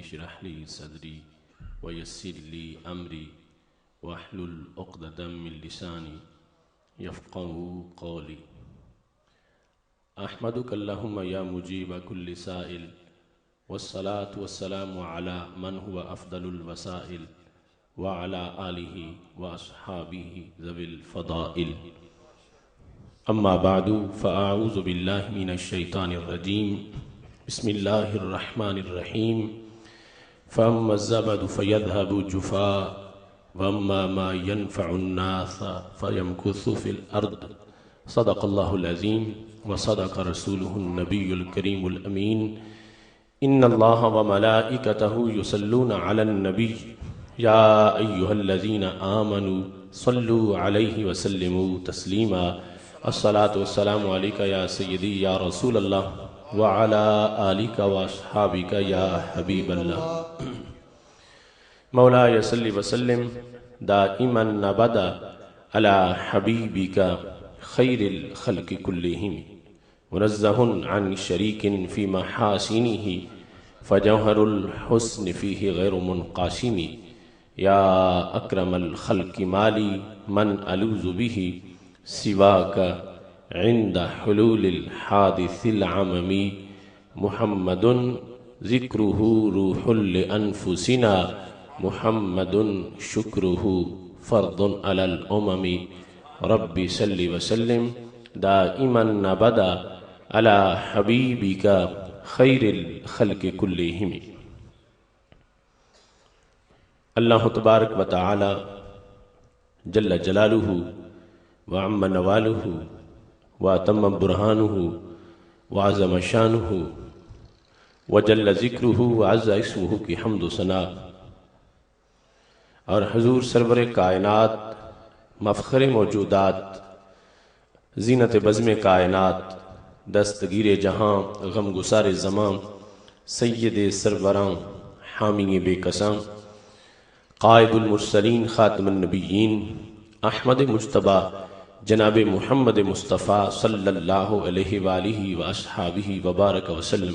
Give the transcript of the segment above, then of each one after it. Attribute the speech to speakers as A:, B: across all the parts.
A: اشرح لي صدري ويسر لي أمري واحلل عقدة من لساني يفقهوا قولي أحمدك اللهم يا مجيب كل سائل والصلاة والسلام على من هو أفضل الوسائل وعلى آله وأصحابه ذوي الفضائل أما بعد فأعوذ بالله من الشيطان الرجيم بسم الله الرحمن الرحيم فأما الزبد فيذهب جفاء وأما ما ينفع الناس فيمكث في الأرض صدق الله العظيم وصدق رسوله النبي الكريم الأمين إن الله وملائكته يصلون على النبي يا أيها الذين آمنوا صلوا عليه وسلموا تسليما الصلاة والسلام عليك يا سيدي يا رسول الله وعلى آلك وأصحابك يا حبيب الله مولاي صل وسلم دائما أبدا على حبيبك خير الخلق كلهم منزه عن شريك في محاسنه فجوهر الحسن فيه غير منقاسم يا أكرم الخلق مالي من ألوذ به سواك عند حلول الحادث العممي محمد ذكره روح لأنفسنا محمد شكره فرض على الأمم رب صل وسلم دائما أبدا على حبيبك خير الخلق كلهم اللہ تبارک و تعالی جل جلالہ وعم نوالہ واتم برہانہ وعظم شانہ وجل ذکرہ وعز اسمہ کی حمد و ثنا اور حضور سرور کائنات مفخر موجودات زینت بزم کائنات دستگیر جہاں غم گسار زمان سید سروران حامی بے کساں قائد المرسلین خاتم النبیین احمد مجتبی جناب محمد مصطفیٰ صلی اللہ علیہ وآلہ وآصحابہ وبارک وسلم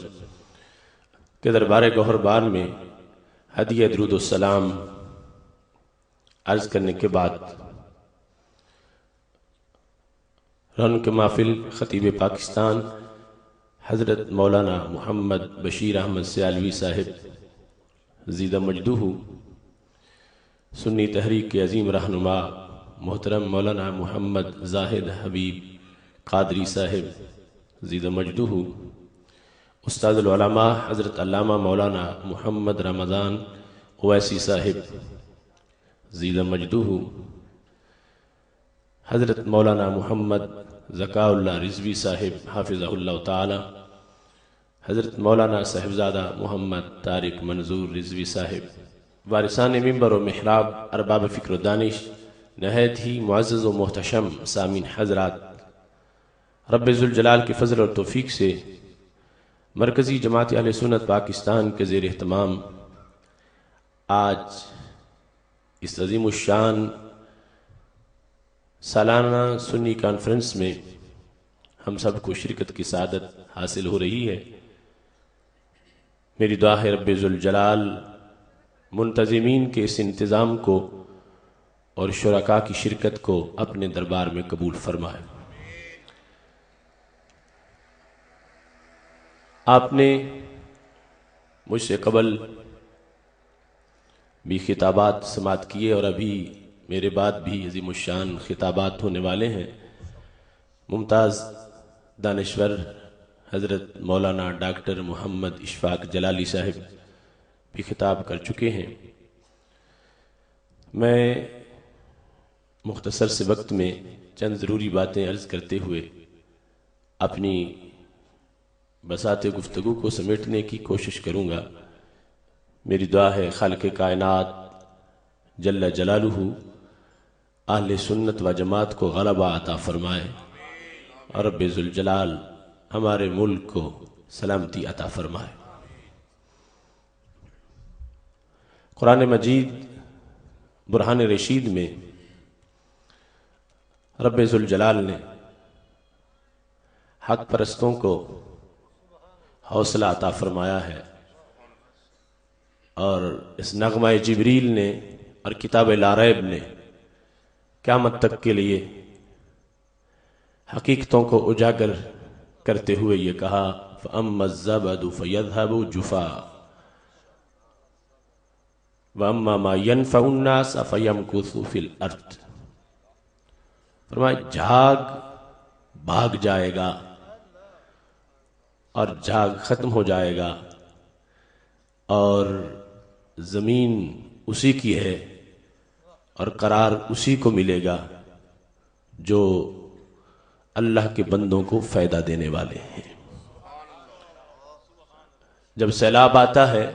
A: کے دربار گوہر بار میں ہدیہ درود السلام عرض کرنے کے بعد رونق محفل خطیب پاکستان حضرت مولانا محمد بشیر احمد سیالوی صاحب زیدہ مجدہ سنی تحریک کے عظیم رہنما محترم مولانا محمد زاہد حبیب قادری صاحب زیدہ مجدہ استاد العلماء حضرت علامہ مولانا محمد رمضان اویسی صاحب زیدہ مجدہ حضرت مولانا محمد ذکاء اللہ رضوی صاحب حافظہ اللہ تعالی حضرت مولانا صاحبزادہ محمد طارق منظور رضوی صاحب وارثان منبر و محراب ارباب فکر و دانش نہایت ہی معزز و محتشم سامعین حضرات رب ذوالجلال کے فضل اور توفیق سے مرکزی جماعت اہل سنت پاکستان کے زیر اہتمام آج اس عظیم الشان سالانہ سنی کانفرنس میں ہم سب کو شرکت کی سعادت حاصل ہو رہی ہے۔ میری دعا ہے رب ذوالجلال منتظمین کے اس انتظام کو اور شرکاء کی شرکت کو اپنے دربار میں قبول فرمائے۔ آپ نے مجھ سے قبل بھی خطابات سماعت کیے اور ابھی میرے بعد بھی عظیم الشان خطابات ہونے والے ہیں۔ ممتاز دانشور حضرت مولانا ڈاکٹر محمد اشفاق جلالی صاحب بھی خطاب کر چکے ہیں۔ میں مختصر سے وقت میں چند ضروری باتیں عرض کرتے ہوئے اپنی بساط گفتگو کو سمیٹنے کی کوشش کروں گا۔ میری دعا ہے خالق کائنات جل جلالہ اہل سنت و جماعت کو غلبہ عطا فرمائے اور رب ذوالجلال ہمارے ملک کو سلامتی عطا فرمائے۔ قرآن مجید برہان رشید میں رب ذوالجلال نے حق پرستوں کو حوصلہ عطا فرمایا ہے اور اس نغمہ جبریل نے اور کتاب لا ریب نے قیامت تک کے لیے حقیقتوں کو اجاگر کرتے ہوئے یہ کہا فَأَمَّا الزَّبَدُ فَيَذْهَبُ جُفَاءً وَأَمَّا مَا يَنْفَعُ النَّاسَ فَيَمْكُثُ فِي الْأَرْضِ، فرمایا جھاگ بھاگ جائے گا اور جھاگ ختم ہو جائے گا، اور زمین اسی کی ہے اور قرار اسی کو ملے گا جو اللہ کے بندوں کو فائدہ دینے والے ہیں۔ جب سیلاب آتا ہے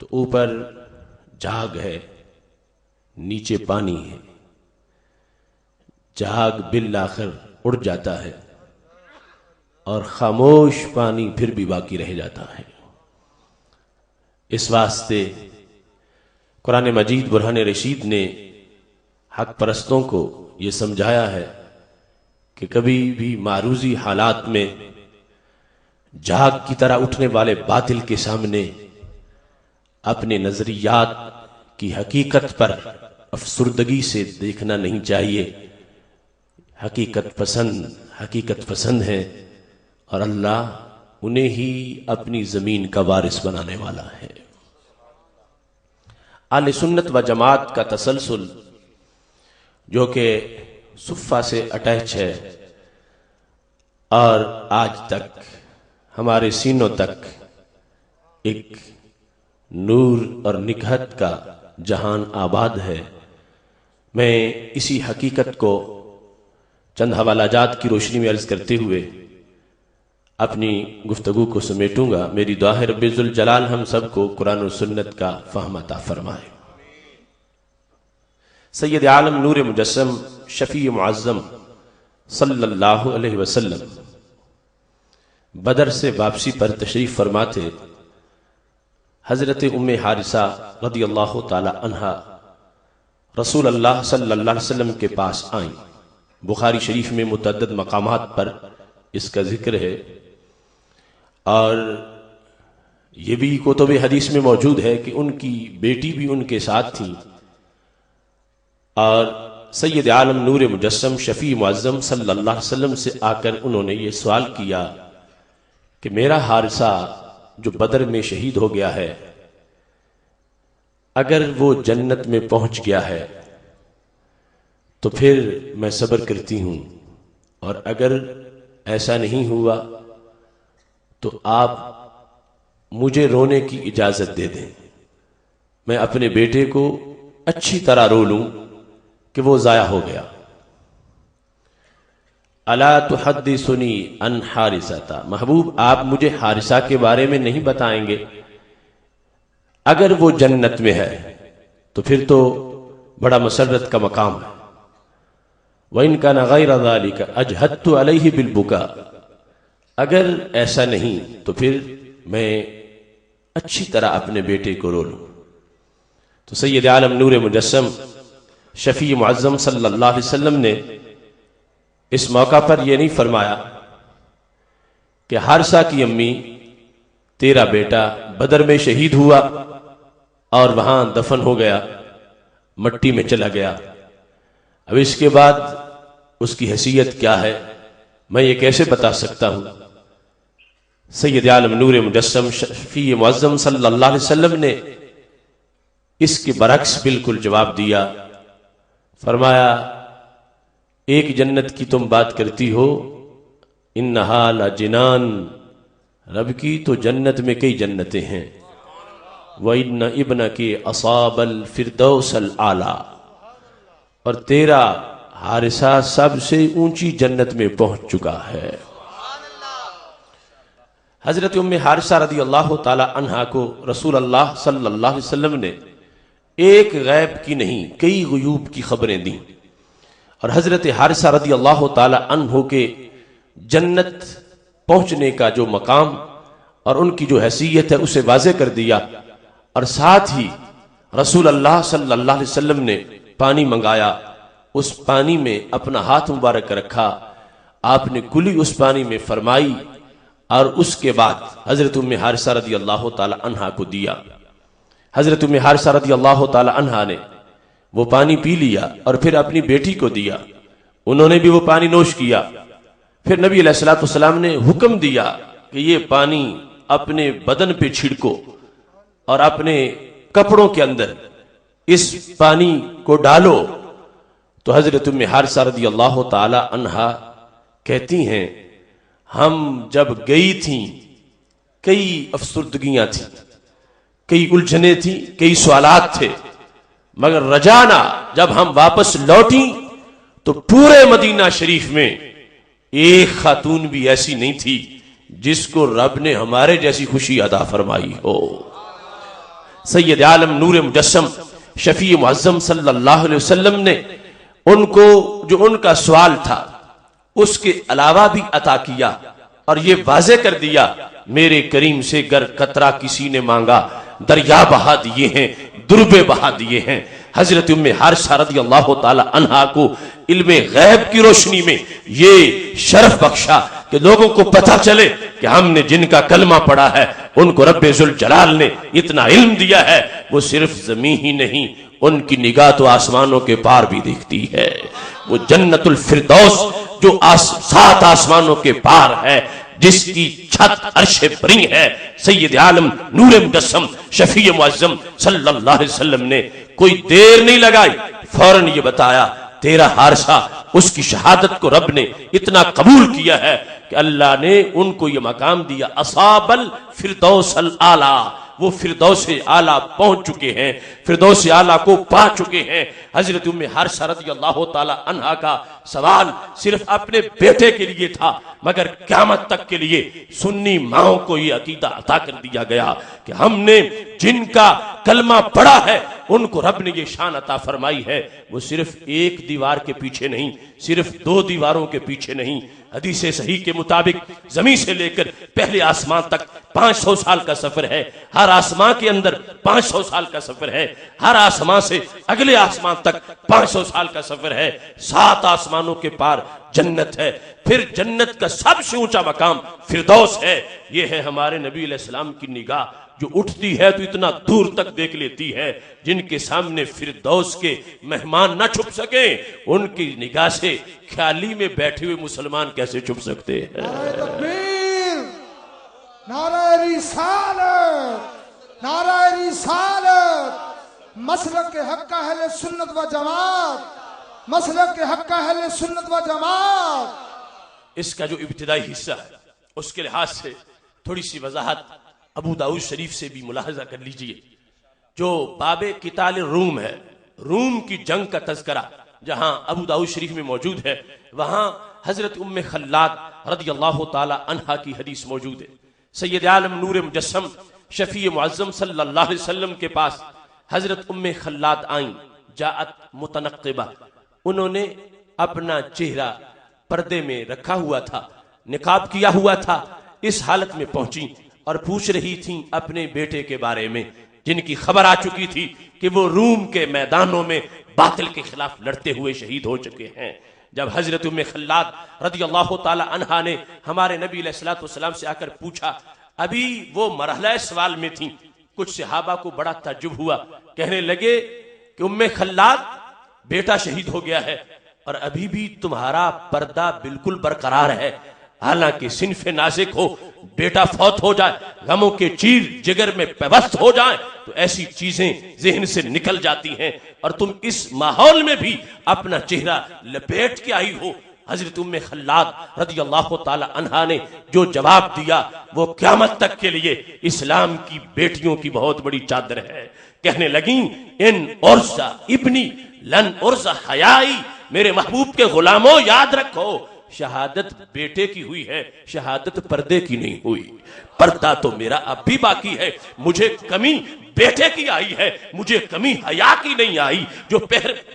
A: تو اوپر جھاگ ہے، نیچے پانی ہے، جھاگ بالآخر اڑ جاتا ہے اور خاموش پانی پھر بھی باقی رہ جاتا ہے۔ اس واسطے قرآن مجید برہان رشید نے حق پرستوں کو یہ سمجھایا ہے کہ کبھی بھی معروضی حالات میں جھاگ کی طرح اٹھنے والے باطل کے سامنے اپنے نظریات کی حقیقت پر افسردگی سے دیکھنا نہیں چاہیے۔ حقیقت پسند ہے اور اللہ انہیں ہی اپنی زمین کا وارث بنانے والا ہے۔ اہل سنت و جماعت کا تسلسل جو کہ صفہ سے اٹیچ ہے اور آج تک ہمارے سینوں تک ایک نور اور نکہت کا جہان آباد ہے، میں اسی حقیقت کو چند حوالہ جات کی روشنی میں عرض کرتے ہوئے اپنی گفتگو کو سمیٹوں گا۔ میری دعا ہے رب ذوالجلال ہم سب کو قرآن و سنت کا فہم عطا فرمائے۔ سید عالم نور مجسم شفیع معظم صلی اللہ علیہ وسلم بدر سے واپسی پر تشریف فرما تھے۔ حضرت ام حارثہ رضی اللہ تعالی عنہا رسول اللہ صلی اللہ علیہ وسلم کے پاس آئیں۔ بخاری شریف میں متعدد مقامات پر اس کا ذکر ہے، اور یہ بھی کتب حدیث میں موجود ہے کہ ان کی بیٹی بھی ان کے ساتھ تھی، اور سید عالم نور مجسم شفیع معظم صلی اللہ علیہ وسلم سے آ کر انہوں نے یہ سوال کیا کہ میرا حارثہ جو بدر میں شہید ہو گیا ہے، اگر وہ جنت میں پہنچ گیا ہے تو پھر میں صبر کرتی ہوں، اور اگر ایسا نہیں ہوا تو آپ مجھے رونے کی اجازت دے دیں، میں اپنے بیٹے کو اچھی طرح رو لوں کہ وہ ضائع ہو گیا۔ الا تحدثنی عن حارثہ، محبوب آپ مجھے حارثہ کے بارے میں نہیں بتائیں گے؟ اگر وہ جنت میں ہے تو پھر تو بڑا مسرت کا مقام ہے۔ وَإِنْ كَانَ غَيْرَ ذَلِكَ أَجْهَدْتُ عَلَيْهِ بِالْبُكَاءِ، اگر ایسا نہیں تو پھر میں اچھی طرح اپنے بیٹے کو رو لوں۔ تو سید عالم نور مجسم شفیع معظم صلی اللہ علیہ وسلم نے اس موقع پر یہ نہیں فرمایا کہ حارثہ کی امی تیرا بیٹا بدر میں شہید ہوا اور وہاں دفن ہو گیا، مٹی میں چلا گیا، اب اس کے بعد اس کی حیثیت کیا ہے، میں یہ کیسے بتا سکتا ہوں؟ سید عالم نور مجسم شفیع معظم صلی اللہ علیہ وسلم نے اس کے برعکس بالکل جواب دیا، فرمایا ایک جنت کی تم بات کرتی ہو، انہا لجنان، رب کی تو جنت میں کئی جنتیں ہیں، وَإِنَّ ابْنَكِ أَصَابَ الْفِرْدَوْسَ الْأَعْلَى، اور تیرا حارثہ سب سے اونچی جنت میں پہنچ چکا ہے۔ حضرت ام حارثہ رضی اللہ تعالی عنہا کو رسول اللہ صلی اللہ علیہ وسلم نے ایک غیب کی نہیں کئی غیوب کی خبریں دیں، اور حضرت حارثہ رضی اللہ تعالی عنہ کے جنت پہنچنے کا جو مقام اور ان کی جو حیثیت ہے اسے واضح کر دیا، اور ساتھ ہی رسول اللہ صلی اللہ علیہ وسلم نے پانی منگایا، اس پانی میں اپنا ہاتھ مبارک رکھا، آپ نے کلی اس پانی میں فرمائی، اور اس کے بعد حضرت ام حارثہ رضی اللہ تعالی عنہا کو دیا۔ حضرت ام حارثہ رضی اللہ تعالی عنہا نے وہ پانی پی لیا اور پھر اپنی بیٹی کو دیا، انہوں نے بھی وہ پانی نوش کیا۔ پھر نبی علیہ الصلوۃ والسلام نے حکم دیا کہ یہ پانی اپنے بدن پہ چھڑکو اور اپنے کپڑوں کے اندر اس پانی کو ڈالو۔ تو حضرت ام حارثہ رضی اللہ تعالی عنہا کہتی ہیں ہم جب گئی تھیں کئی افسردگیاں تھیں، کئی الجھنیں تھیں، کئی سوالات تھے، مگر رجانا جب ہم واپس لوٹیں تو پورے مدینہ شریف میں ایک خاتون بھی ایسی نہیں تھی جس کو رب نے ہمارے جیسی خوشی عطا فرمائی ہو۔ سید عالم نور مجسم شفیع معظم صلی اللہ علیہ وسلم نے ان کو جو ان کا سوال تھا اس کے علاوہ بھی عطا کیا اور یہ واضح کر دیا میرے کریم سے گر قطرہ کسی نے مانگا دریا بہا دیے ہیں، دربے بہا دیے ہیں۔ حضرت ام حارثہ رضی اللہ تعالی عنہا کو علم غیب کی روشنی میں یہ شرف بخشا کہ لوگوں کو پتہ چلے کہ ہم نے جن کا کلمہ پڑھا ہے ان کو رب ذوالجلال نے اتنا علم دیا ہے، وہ صرف زمین ہی نہیں، ان کی نگاہ تو آسمانوں کے پار بھی دیکھتی ہے۔ وہ جنت الفردوس جو 7 آسمانوں کے پار ہے، جس کی چھت عرش بری ہے، سید عالم نور مجسم شفیع معظم صلی اللہ علیہ وسلم نے کوئی دیر نہیں لگائی، فوراً یہ بتایا تیرا حارثہ، اس کی شہادت کو رب نے اتنا قبول کیا ہے کہ اللہ نے ان کو یہ مقام دیا، اصاب الفردوس الاعلیٰ، وہ فردوس اعلیٰ پہنچ چکے ہیں، فردوس اعلیٰ کو پا چکے ہیں۔ حضرت ام حارثہ رضی اللہ تعالی عنہا کا سوال صرف اپنے بیٹے کے لیے تھا، مگر قیامت تک کے لیے سنی ماؤں کو یہ عقیدہ عطا کر دیا گیا کہ ہم نے جن کا کلمہ پڑھا ہے ان کو رب نے یہ شان عطا فرمائی ہے، وہ صرف ایک دیوار کے پیچھے نہیں، صرف 2 دیواروں کے پیچھے نہیں، حدیث صحیح کے مطابق زمین سے لے کر پہلے آسمان تک 500 سال کا سفر ہے، ہر آسمان کے اندر 500 سال کا سفر ہے، ہر آسمان سے اگلے آسمان تک 500 سال کا سفر ہے، 7 آسمانوں کے پار جنت ہے، پھر جنت کا سب سے اونچا مقام فردوس ہے۔ یہ ہے ہمارے نبی علیہ السلام کی نگاہ جو اٹھتی ہے تو اتنا دور تک دیکھ لیتی ہے، جن کے سامنے فردوس کے مہمان نہ چھپ سکیں ان کی نگاہ سے خیالی میں بیٹھے ہوئے مسلمان کیسے چھپ سکتے ہیں؟
B: نعرہ تکبیر، نعرہ رسالت، نعرہ رسالت، مسلک کے حق کا اہل سنت و جماعت، مسلک کے حق کا اہل سنت و جماعت۔
A: اس کا جو ابتدائی حصہ ہے اس کے لحاظ سے تھوڑی سی وضاحت ابو داؤد شریف سے بھی ملاحظہ کر لیجئے، جو باب قتال روم ہے، روم کی جنگ کا تذکرہ جہاں ابو داؤد شریف میں موجود ہے، وہاں حضرت ام خلاد رضی اللہ تعالی عنہا کی حدیث موجود ہے۔ سید عالم نور مجسم شفیع معظم صلی اللہ علیہ وسلم کے پاس حضرت ام خلاد آئیں، جاءت متنقبہ، انہوں نے اپنا چہرہ پردے میں رکھا ہوا تھا، نقاب کیا ہوا تھا، اس حالت میں پہنچی اور پوچھ رہی تھیں اپنے بیٹے کے بارے میں، جن کی خبر آ چکی تھی کہ وہ روم کے میدانوں میں باطل کے خلاف لڑتے ہوئے شہید ہو چکے ہیں۔ جب حضرت ام خلاد رضی اللہ تعالی عنہا نے ہمارے نبی علیہ الصلوۃ والسلام سے آ کر پوچھا، ابھی وہ مرحلہ سوال میں تھیں، کچھ صحابہ کو بڑا تعجب ہوا، کہنے لگے کہ ام خلاد بیٹا شہید ہو گیا ہے اور ابھی بھی تمہارا پردہ بالکل برقرار ہے، حالانکہ صنف نازک ہو، بیٹا فوت ہو جائے، غموں کے چیر جگر میں پیوست ہو جائیں تو ایسی چیزیں ذہن سے نکل جاتی ہیں، اور تم اس ماحول میں بھی اپنا چہرہ لپیٹ کے آئی ہو۔ حضرت ام خلاد رضی اللہ تعالی عنہا نے جو جواب دیا وہ قیامت تک کے لیے اسلام کی بیٹیوں کی بہت بڑی چادر ہے۔ کہنے لگیں ان ارزا ابنی لن ارزا حیائی، میرے محبوب کے غلاموں یاد رکھو شہادت بیٹے کی ہوئی ہے، شہادت پردے کی نہیں ہوئی، پردہ تو میرا اب بھی باقی ہے، مجھے کمی بیٹے کی آئی ہے، مجھے کمی حیا کی نہیں آئی، جو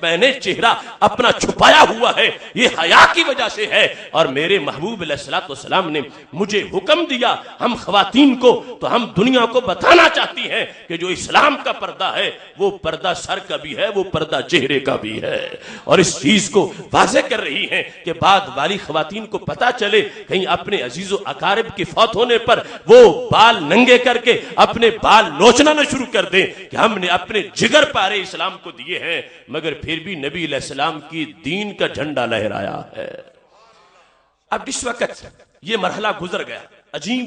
A: میں نے چہرہ اپنا چھپایا ہوا ہے یہ حیا کی وجہ سے ہے، اور میرے محبوب علیہ الصلوۃ والسلام نے مجھے حکم دیا ہم خواتین کو، تو ہم دنیا کو بتانا چاہتی ہیں کہ جو اسلام کا پردہ ہے وہ پردہ سر کا بھی ہے، وہ پردہ چہرے کا بھی ہے، اور اس چیز کو واضح کر رہی ہیں کہ بعد والی خواتین کو پتا چلے کہیں اپنے عزیز و اقارب کے فوت ہونے پر وہ بال ننگے کر کے اپنے بال نوچنا نہ شروع کر دیں کہ ہم نے اپنے جگر پارے اسلام کو دیے ہیں مگر پھر بھی نبی علیہ السلام کی دین کا جھنڈا لہرایا ہے۔ اب اس وقت یہ مرحلہ گزر گیا، عجیب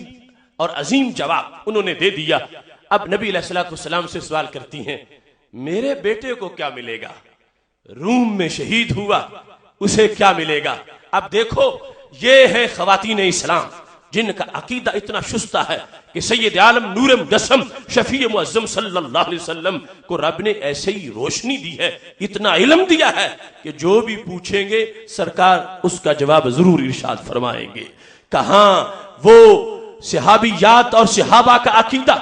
A: اور عظیم جواب انہوں نے دے دیا۔ اب نبی علیہ السلام سے سوال کرتی ہیں میرے بیٹے کو کیا ملے گا؟ روم میں شہید ہوا، اسے کیا ملے گا؟ اب دیکھو یہ ہے خواتین اسلام جن کا عقیدہ اتنا شستہ ہے کہ سید عالم نور مجسم شفیع معظم صلی اللہ علیہ وسلم کو رب نے ایسے ہی روشنی دی ہے، اتنا علم دیا ہے کہ جو بھی پوچھیں گے سرکار اس کا جواب ضرور ارشاد فرمائیں گے۔ کہاں وہ صحابیات اور صحابہ کا عقیدہ،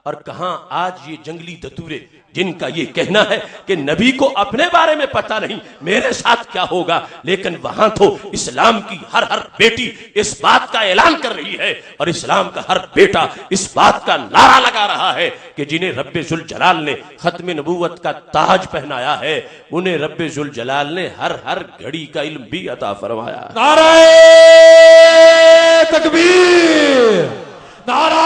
A: اور کہاں آج یہ جنگلی دتورے جن کا یہ کہنا ہے کہ نبی کو اپنے بارے میں پتہ نہیں میرے ساتھ کیا ہوگا، لیکن وہاں تو اسلام کی ہر بیٹی اس بات کا اعلان کر رہی ہے اور اسلام کا ہر بیٹا اس بات کا نعرہ لگا رہا ہے کہ جنہیں رب ذوالجلال نے ختم نبوت کا تاج پہنایا ہے انہیں رب ذوالجلال نے ہر گھڑی کا علم بھی عطا فرمایا ہے۔
C: نعرہ تکبیر، نعرہ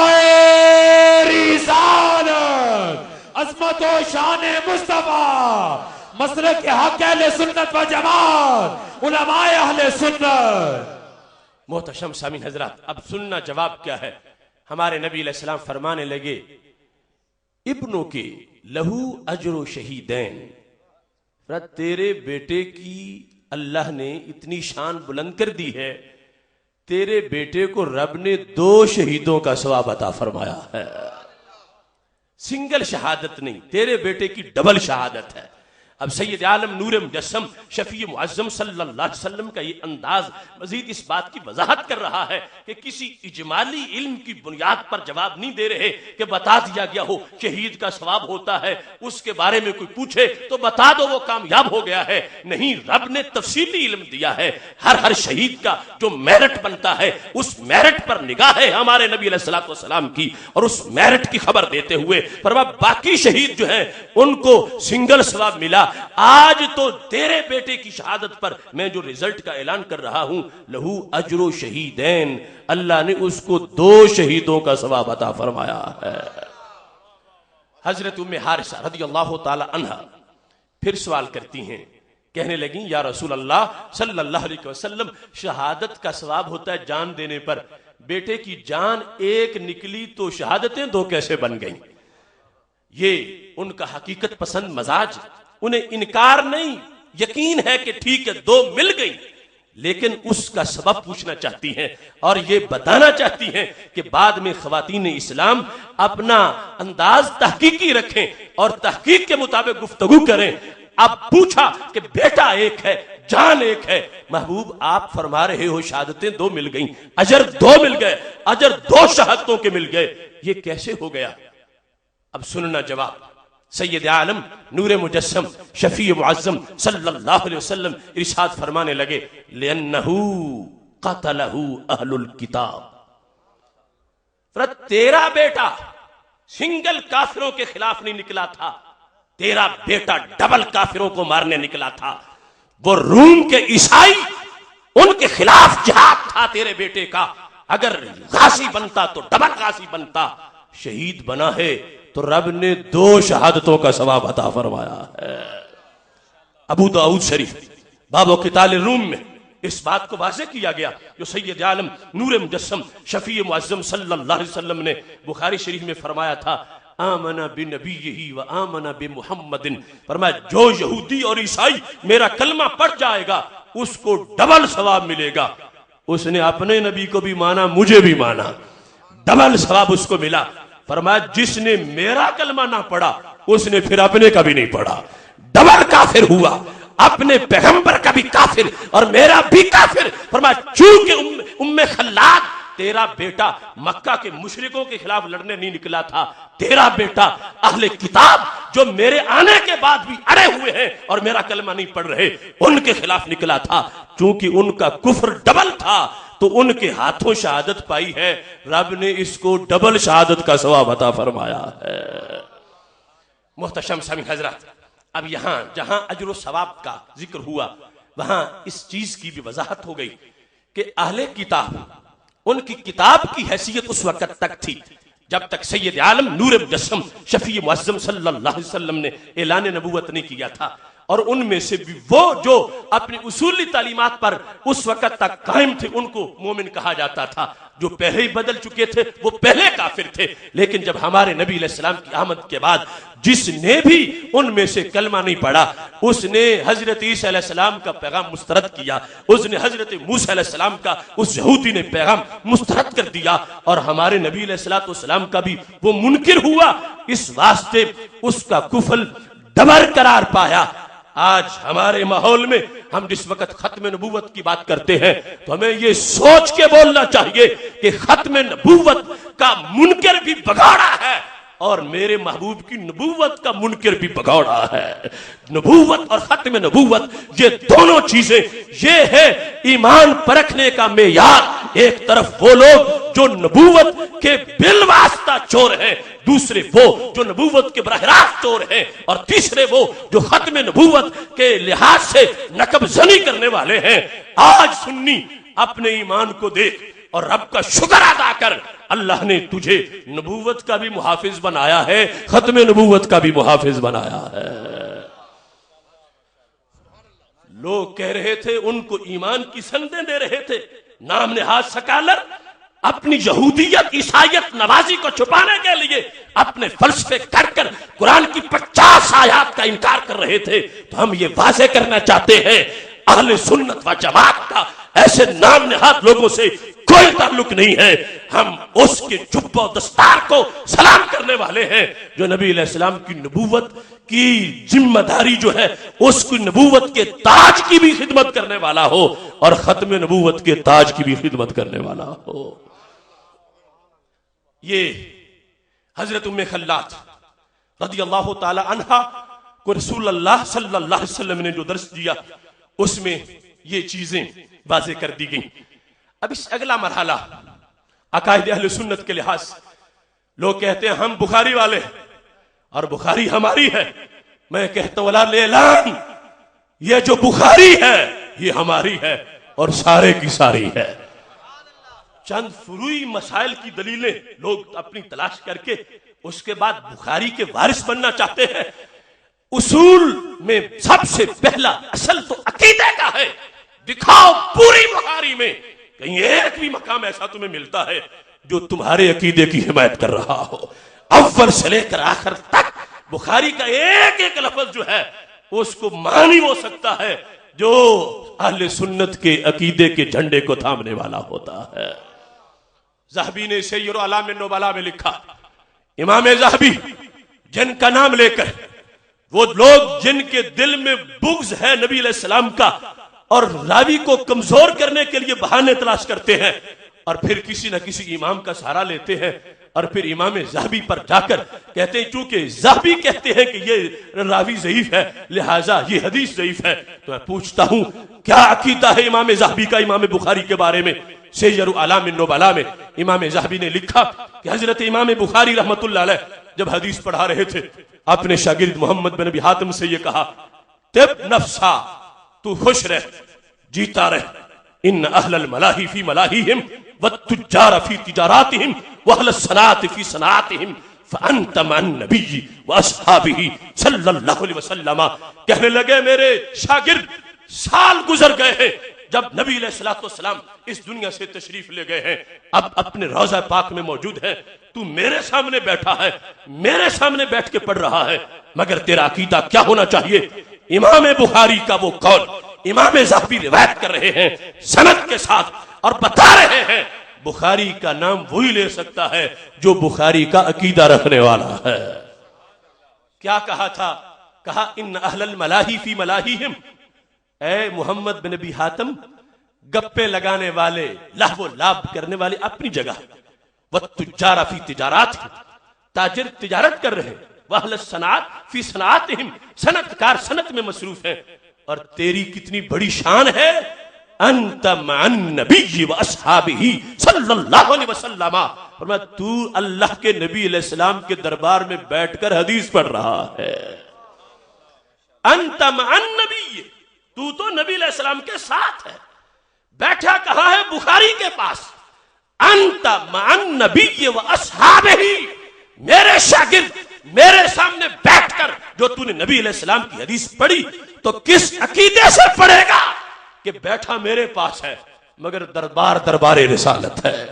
C: رسالت، عظمت و شان مصطفیٰ، مسلک حق اہل سنت و جماعت، علماء اہل سنت۔
A: محتشم سامعین حضرات، اب سننا جواب کیا ہے؟ ہمارے نبی علیہ السلام فرمانے لگے ابنوں کے لہو اجر و شہیدین، تیرے بیٹے کی اللہ نے اتنی شان بلند کر دی ہے، تیرے بیٹے کو رب نے 2 شہیدوں کا ثواب عطا فرمایا ہے۔ سنگل شہادت نہیں، تیرے بیٹے کی ڈبل شہادت ہے۔ اب سید عالم نور مجسم شفیع معظم صلی اللہ علیہ وسلم کا یہ انداز مزید اس بات کی وضاحت کر رہا ہے کہ کسی اجمالی علم کی بنیاد پر جواب نہیں دے رہے کہ بتا دیا گیا ہو شہید کا ثواب ہوتا ہے، اس کے بارے میں کوئی پوچھے تو بتا دو وہ کامیاب ہو گیا ہے۔ نہیں، رب نے تفصیلی علم دیا ہے، ہر شہید کا جو میرٹ بنتا ہے اس میرٹ پر نگاہ ہے ہمارے نبی علیہ السلام کی، اور اس میرٹ کی خبر دیتے ہوئے فرمایا باقی شہید جو ہیں ان کو سنگل ثواب ملا۔ آج تو تیرے بیٹے کی شہادت پر میں جو رزلٹ کا اعلان کر رہا ہوں، لہو اجر و شہیدین، اللہ نے اس کو 2 شہیدوں کا ثواب عطا فرمایا ہے۔ حضرت ام حارثہ رضی اللہ تعالی عنہ پھر سوال کرتی ہیں، کہنے لگیں یا رسول اللہ صلی اللہ علیہ وسلم، شہادت کا ثواب ہوتا ہے جان دینے پر، بیٹے کی جان ایک نکلی تو شہادتیں 2 کیسے بن گئیں؟ یہ ان کا حقیقت پسند مزاج، انہیں انکار نہیں، یقین ہے کہ ٹھیک ہے 2 مل گئی، لیکن اس کا سبب پوچھنا چاہتی ہیں اور یہ بتانا چاہتی ہیں کہ بعد میں خواتین اسلام اپنا انداز تحقیقی رکھیں اور تحقیق کے مطابق گفتگو کریں۔ اب پوچھا کہ بیٹا ایک ہے، جان ایک ہے، محبوب آپ فرما رہے ہو شہادتیں 2 مل گئیں، اجر 2 مل گئے، اجر 2 شہادتوں کے مل گئے، یہ کیسے ہو گیا؟ اب سننا جواب۔ سید عالم نور مجسم شفیع معظم صلی اللہ علیہ وسلم ارشاد فرمانے لگے لِأَنَّهُ قَتَلَهُ أَهْلُ الْكِتَابِ، تیرا بیٹا سنگل کافروں کے خلاف نہیں نکلا تھا، تیرا بیٹا ڈبل کافروں کو مارنے نکلا تھا۔ وہ روم کے عیسائی، ان کے خلاف جہاد تھا تیرے بیٹے کا، اگر غازی بنتا تو ڈبل غازی بنتا، شہید بنا ہے تو رب نے 2 شہادتوں کا ثواب عطا فرمایا ہے۔ ابو داؤد شریف باب قتال الروم میں اس بات کو واضح کیا گیا جو سید عالم نور مجسم شفیع معظم صلی اللہ علیہ وسلم نے بخاری شریف میں فرمایا تھا، آمن بنبیہ و آمن بمحمد، فرمایا جو یہودی اور عیسائی میرا کلمہ پڑھ جائے گا اس کو ڈبل ثواب ملے گا۔ اس نے اپنے نبی کو بھی مانا، مجھے بھی مانا، ڈبل ثواب اس کو ملا۔ فرمایا جس نے میرا کلمہ نہ پڑھا اس نے پھر اپنے کا بھی نہیں پڑھا، ڈبل کافر ہوا، اپنے پیغمبر کا بھی کافر اور میرا بھی کافر۔ فرمایا چونکہ ام خلاد تیرا بیٹا مکہ کے مشرکوں کے خلاف لڑنے نہیں نکلا تھا، تیرا بیٹا اہل کتاب جو میرے آنے کے بعد بھی اڑے ہوئے ہیں اور میرا کلمہ نہیں پڑھ رہے ان کے خلاف نکلا تھا، چونکہ ان کا کفر ڈبل تھا تو ان کے ہاتھوں شہادت پائی ہے، رب نے اس کو ڈبل شہادت کا ثواب عطا فرمایا ہے۔ محتشم سامعین حضرات، اب یہاں جہاں اجر و ثواب کا ذکر ہوا وہاں اس چیز کی بھی وضاحت ہو گئی کہ اہل کتاب، ان کی کتاب کی حیثیت اس وقت تک تھی
D: جب تک سید عالم نور مجسم شفیع معظم صلی اللہ علیہ وسلم نے اعلان نبوت نہیں کیا تھا. اور ان میں سے بھی وہ جو اپنی اصولی تعلیمات پر اس وقت تک قائم تھے ان کو مومن کہا جاتا تھا. جو پہلے ہی بدل چکے تھے وہ پہلے کافر تھے. لیکن جب ہمارے نبی علیہ السلام کی آمد کے بعد جس نے بھی ان میں سے کلمہ نہیں پڑھا اس نے حضرت عیسیٰ علیہ السلام کا پیغام مسترد کیا, اس نے حضرت موسیٰ علیہ السلام کا اس یہودی نے پیغام مسترد کر دیا, اور ہمارے نبی علیہ السلام کا بھی وہ منکر ہوا. اس واسطے اس کا کفر ڈبر قرار پایا. آج ہمارے ماحول میں ہم جس وقت ختم نبوت کی بات کرتے ہیں تو ہمیں یہ سوچ کے بولنا چاہیے کہ ختم نبوت کا منکر بھی بگاڑا ہے اور میرے محبوب کی نبوت کا منکر بھی بگاڑا ہے. نبوت اور ختم نبوت یہ دونوں چیزیں یہ ہے ایمان پرکھنے کا معیار. ایک طرف وہ لوگ جو نبوت کے بالواسطہ چور ہیں, دوسرے وہ جو نبوت کے براہ راست چور ہیں, اور تیسرے وہ جو ختم نبوت کے لحاظ سے نقب زنی کرنے والے ہیں. آج سنی اپنے ایمان کو دیکھ اور رب کا شکر ادا کر, اللہ نے تجھے نبوت کا بھی محافظ بنایا ہے, ختم نبوت کا بھی محافظ بنایا ہے. لوگ کہہ رہے تھے ان کو ایمان کی سندیں دے رہے تھے, نام نہاد سکالر اپنی یہودیت عیسائیت نوازی کو چھپانے کے لیے اپنے فلسفے کر قرآن کی 50 آیات کا انکار کر رہے تھے. تو ہم یہ واضح کرنا چاہتے ہیں اہل سنت و جماعت کا ایسے نام نہاد لوگوں سے کوئی تعلق نہیں ہے. ہم اس کے جبہ و دستار کو سلام کرنے والے ہیں جو نبی علیہ السلام کی نبوت کی ذمہ داری جو ہے اس کی نبوت کے تاج کی بھی خدمت کرنے والا ہو اور ختم نبوت کے تاج کی بھی خدمت کرنے والا ہو. یہ حضرت ام خلاد رضی اللہ تعالی عنہا کو رسول اللہ صلی اللہ علیہ وسلم نے جو درس دیا اس میں یہ چیزیں واضح کر دی گئیں. اب اس اگلا مرحلہ عقائد اہل سنت کے لحاظ لوگ کہتے ہیں ہم بخاری والے اور بخاری ہماری ہے. میں کہتا ہوں اعلان یہ جو بخاری ہے یہ ہماری ہے اور سارے کی ساری ہے. چند فروعی مسائل کی دلیلیں لوگ اپنی تلاش کر کے اس کے بعد بخاری کے وارث بننا چاہتے ہیں. اصول میں سب سے پہلا اصل تو عقیدے کا ہے. دکھاؤ پوری بخاری میں کہیں ایک بھی مقام ایسا تمہیں ملتا ہے جو تمہارے عقیدے کی حمایت کر رہا ہو. اول سے لے کر آخر تک بخاری کا ایک ایک لفظ جو ہے اس کو معنی ہو سکتا ہے جو اہل سنت کے عقیدے کے جھنڈے کو تھامنے والا ہوتا ہے. ذہبی نے سیر اعلام النبلاء میں لکھا, امام ذہبی جن کا نام لے کر وہ لوگ جن کے دل میں بغض ہے نبی علیہ السلام کا اور راوی کو کمزور کرنے کے لیے بہانے تلاش کرتے ہیں اور پھر کسی نہ کسی امام کا سہارا لیتے ہیں اور پھر امام ذہبی پر جا کر کہتے ہیں چونکہ ذہبی کہتے ہیں کہ یہ راوی ضعیف ہے لہٰذا یہ حدیث ضعیف ہے. تو میں پوچھتا ہوں کیا عقیدہ ہے امام ذہبی کا امام بخاری کے بارے میں؟ سیر اعلام النبلاء میں امام ذہبی نے لکھا کہ حضرت امام بخاری رحمت اللہ علیہ جب حدیث پڑھا رہے تھے اپنے شاگرد محمد بن ابی حاتم سے یہ کہا, طب نفسا تو خوش رہ جیتا رہ, ان اہل الملاہی فی ملاہیہم والتجار فی تجاراتہم واہل الصناعۃ فی صناعاتہم فانت مع النبی واصحابہ صلی اللہ علیہ وسلم. کہنے لگے میرے شاگرد سال گزر گئے ہیں جب نبی علیہ الصلوۃ والسلام اس دنیا سے تشریف لے گئے ہیں, اب اپنے روضہ پاک میں موجود ہے, تو میرے سامنے بیٹھا ہے, میرے سامنے بیٹھ کے پڑھ رہا ہے, مگر تیرا عقیدہ کیا ہونا چاہیے؟ امام بخاری کا وہ قول امام ذہبی روایت کر رہے ہیں سند کے ساتھ اور بتا رہے ہیں بخاری کا نام وہی لے سکتا ہے جو بخاری کا عقیدہ رکھنے والا ہے. کیا کہا تھا؟ کہا ان اہل الملاہی فی ملاہیہم, اے محمد بن ابی حاتم گپے لگانے والے لہو و لعب کرنے والے اپنی جگہ, والتجار فی تجارات, تاجر تجارت کر رہے, واہل الصناعۃ فی صناعاتہم, صنعت کار صنعت میں مصروف ہیں, اور تیری کتنی بڑی شان ہے, انت مع النبی واصحابہ صلی اللہ علیہ وسلم. فرمایا تو اللہ کے نبی علیہ السلام کے دربار میں بیٹھ کر حدیث پڑھ رہا ہے. انت مع النبی, تو نبی علیہ السلام کے ساتھ ہے, بیٹھا کہاں ہے؟ بخاری کے پاس. انت مع النبی و اصحابہ، میرے شاگرد میرے سامنے بیٹھ کر جو تو نے نبی علیہ السلام کی حدیث پڑھی تو کس عقیدے سے پڑھے گا کہ بیٹھا میرے پاس ہے مگر دربار رسالت ہے.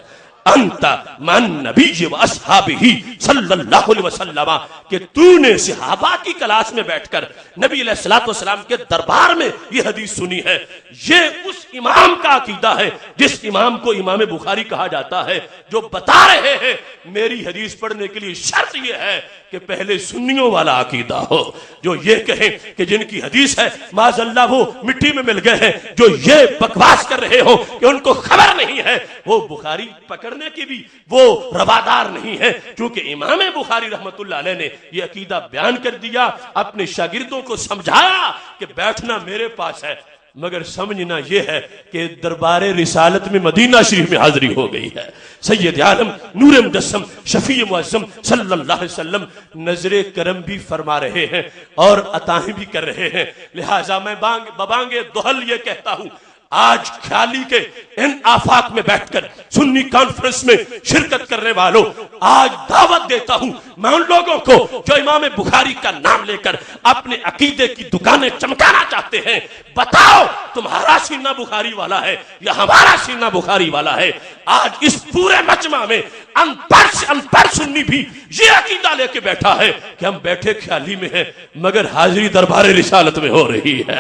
D: انت مع النبی و اصحابہ صلی اللہ علیہ وسلم، کہ تو نے صحابہ کی کلاس میں بیٹھ کر نبی علیہ الصلوۃ والسلام کے دربار میں یہ حدیث سنی ہے. یہ اس امام کا عقیدہ ہے جس امام کو امام بخاری کہا جاتا ہے، جو بتا رہے ہیں میری حدیث پڑھنے کے لیے شرط یہ ہے کہ پہلے سنیوں والا عقیدہ ہو، جو یہ کہیں کہ جن کی حدیث ہے معاذ اللہ وہ مٹی میں مل گئے ہیں، جو یہ بکواس کر رہے ہو کہ ان کو خبر نہیں ہے، وہ بخاری پکڑنے کی بھی وہ روادار نہیں ہے. چونکہ امام بخاری رحمت اللہ علیہ نے یہ عقیدہ بیان کر دیا، اپنے شاگردوں کو سمجھایا کہ بیٹھنا میرے پاس ہے، مگر سمجھنا یہ ہے کہ دربار رسالت میں مدینہ شریف میں حاضری ہو گئی ہے. سید عالم نور مجسم شفیع معظم صلی اللہ علیہ وسلم نظر کرم بھی فرما رہے ہیں اور عطائیں بھی کر رہے ہیں. لہٰذا میں ببانگ دہل یہ کہتا ہوں، آج خیالی کے ان آفاق میں بیٹھ کر سنی کانفرنس میں شرکت کرنے والوں، آج دعوت دیتا ہوں میں ان لوگوں کو جو امام بخاری کا نام لے کر اپنے عقیدے کی دکانیں چمکانا چاہتے ہیں، بتاؤ تمہارا سینہ بخاری والا ہے یا ہمارا سینہ بخاری والا ہے. آج اس پورے مجمع میں ان پڑھ سنی بھی یہ عقیدہ لے کے بیٹھا ہے کہ ہم بیٹھے خیالی میں ہیں مگر حاضری دربار رسالت میں ہو رہی ہے.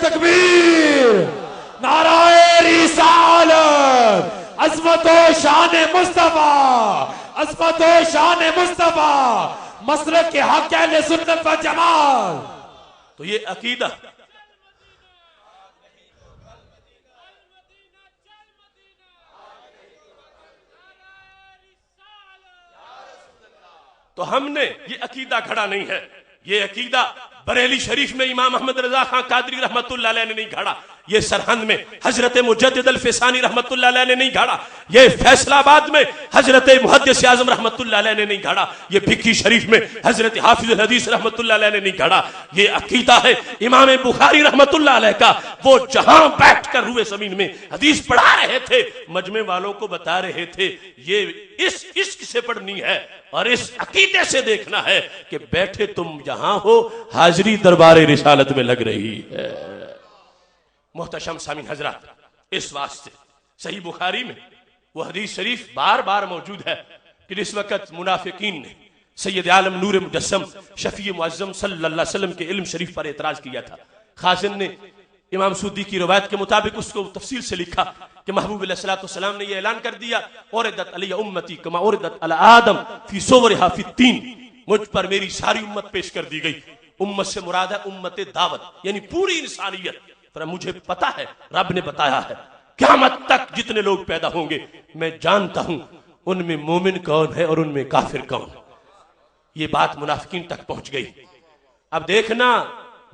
C: تکبیر، نعرہ رسالت، عظمت و شان مصطفیٰ، عظمت و شان مصطفیٰ، مسلک کے حق اہل سنت و جماعت.
D: تو یہ عقیدہ تو ہم نے یہ عقیدہ گھڑا نہیں ہے. یہ عقیدہ بریلی شریف میں امام احمد رضا خان قادری رحمت اللہ علیہ نے نہیں گھڑا، یہ سرہند میں حضرت مجدد الفسانی رحمت اللہ علیہ نے نہیں گھڑا، یہ فیصل آباد میں حضرت محدث اعظم رحمت اللہ علیہ نے نہیں گھڑا، یہ بھکی شریف میں حضرت حافظ الحدیث رحمت اللہ علیہ نے نہیں گھڑا. یہ عقیدہ ہے امام بخاری رحمت اللہ علیہ کا. وہ جہاں بیٹھ کر روئے زمین میں حدیث پڑھا رہے تھے، مجمع والوں کو بتا رہے تھے یہ اس عشق سے پڑھنی ہے اور اس عقیدے سے دیکھنا ہے کہ بیٹھے تم جہاں ہو حاضری دربار رسالت میں لگ رہی ہے. محتشم سامعین حضرات، اس واسطے صحیح بخاری میں وہ حدیث شریف بار بار موجود ہے کہ اس وقت منافقین نے سید عالم نور مجسم شفیع معظم صلی اللہ علیہ وسلم کے علم شریف پر اعتراض کیا تھا. خازن نے امام سودی کی روایت کے مطابق اس کو تفصیل سے لکھا کہ محبوب علیہ السلام نے یہ اعلان کر دیا، اوردت علی امتی کما اوردت علی آدم فی صورہا فی التین، مجھ پر میری ساری امت پیش کر دی گئی. امت سے مراد ہے امت دعوت، یعنی پوری انسانیت. پر مجھے پتا ہے، رب نے بتایا ہے قیامت تک جتنے لوگ پیدا ہوں گے میں جانتا ہوں ان میں مومن کون ہے اور ان میں کافر کون. یہ بات منافقین تک پہنچ گئی. اب دیکھنا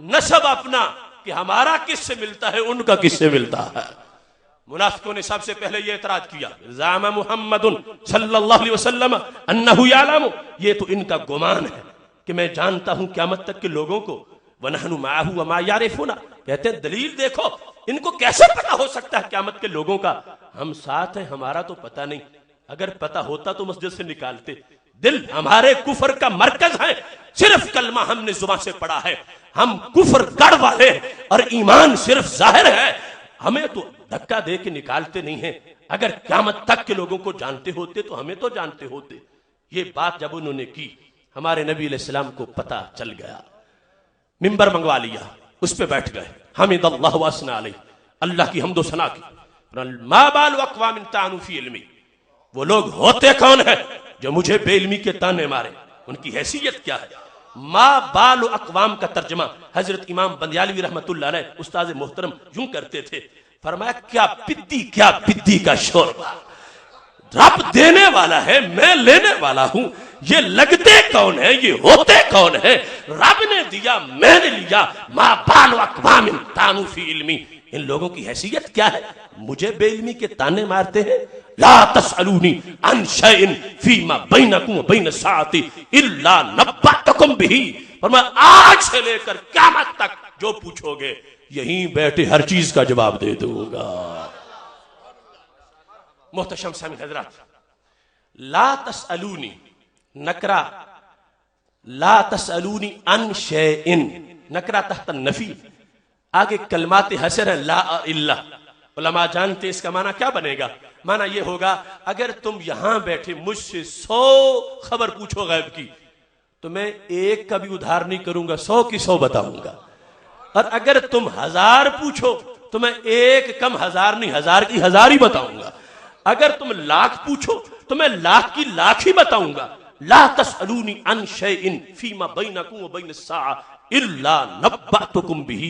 D: نسب اپنا کہ ہمارا کس سے ملتا ہے ان کا کس سے ملتا ہے. منافقوں نے سب سے پہلے یہ اعتراض کیا، زعم محمد صلی اللہ علیہ وسلم انہ یعلم، یہ تو ان کا گمان ہے کہ میں جانتا ہوں قیامت تک کے لوگوں کو. وَنَحْنُ مَعَهُ وَمَا يَعْرِفُونَ، کہتے ہیں دلیل دیکھو، ان کو کیسے پتا ہو سکتا ہے قیامت کے لوگوں کا؟ ہم ساتھ ہیں، ہمارا تو پتا نہیں. اگر پتا ہوتا تو مسجد سے نکالتے. دل ہمارے کفر کا مرکز ہے، صرف کلمہ ہم نے زبان سے پڑھا ہے. ہم کفر گڑھ والے ہیں اور ایمان صرف ظاہر ہے، ہمیں تو دھکا دے کے نکالتے نہیں ہیں. اگر قیامت تک کے لوگوں کو جانتے ہوتے تو ہمیں تو جانتے ہوتے. یہ بات جب انہوں نے کی، ہمارے نبی علیہ السلام کو پتا چل گیا. ممبر منگوا لیا، اس پہ بیٹھ گئے. حمد اللہ واسنا علیہ، اللہ کی حمد و ثنا کی. ما بال اقوام طعنوا فی علمی، وہ لوگ ہوتے کون ہیں جو مجھے بے علمی کے تانے مارے، ان کی حیثیت کیا ہے؟ ما بال اقوام کا ترجمہ حضرت امام بندیالوی رحمت اللہ علیہ استاد محترم یوں کرتے تھے، فرمایا کیا پدی کا شوربہ، رب دینے والا ہے میں لینے والا ہوں، یہ لگتے کون ہیں یہ ہوتے کون ہیں؟ رب نے دیا میں نے لیا. ما بال اقوام طعنوا فی علمی، ان لوگوں کی حیثیت کیا ہے؟ مجھے بے علمی کے تانے مارتے ہیں. لا تسألونی عن شیء فیما بینکم و بین الساعۃ الا نبأتکم بہ، فرمایا آج سے لے کر قیامت تک جو پوچھو گے یہیں بیٹھے ہر چیز کا جواب دے دوں گا. محتشم سامعین حضرات، لا تسألونی نکرہ، لا تسألونی عن شیئن نکرہ تحت النفی، آگے کلمات حسر ہیں لا الا. علماء جانتے ہیں اس کا معنی کیا بنے گا؟ معنی یہ ہوگا اگر تم یہاں بیٹھے مجھ سے 100 خبر پوچھو غیب کی تو میں ایک کا بھی ادھار نہیں کروں گا، 100 کی 100 بتاؤں گا. اور اگر تم 1000 پوچھو تو میں ایک کم 1000 نہیں، 1000 کی 1000 ہی بتاؤں گا. اگر تم 1,00,000 پوچھو تو میں 1,00,000 کی 1,00,000 ہی بتاؤں گا. لا تسألونی عن شیئن فیما بینکم و بین الساعہ الا نبأتکم بہ.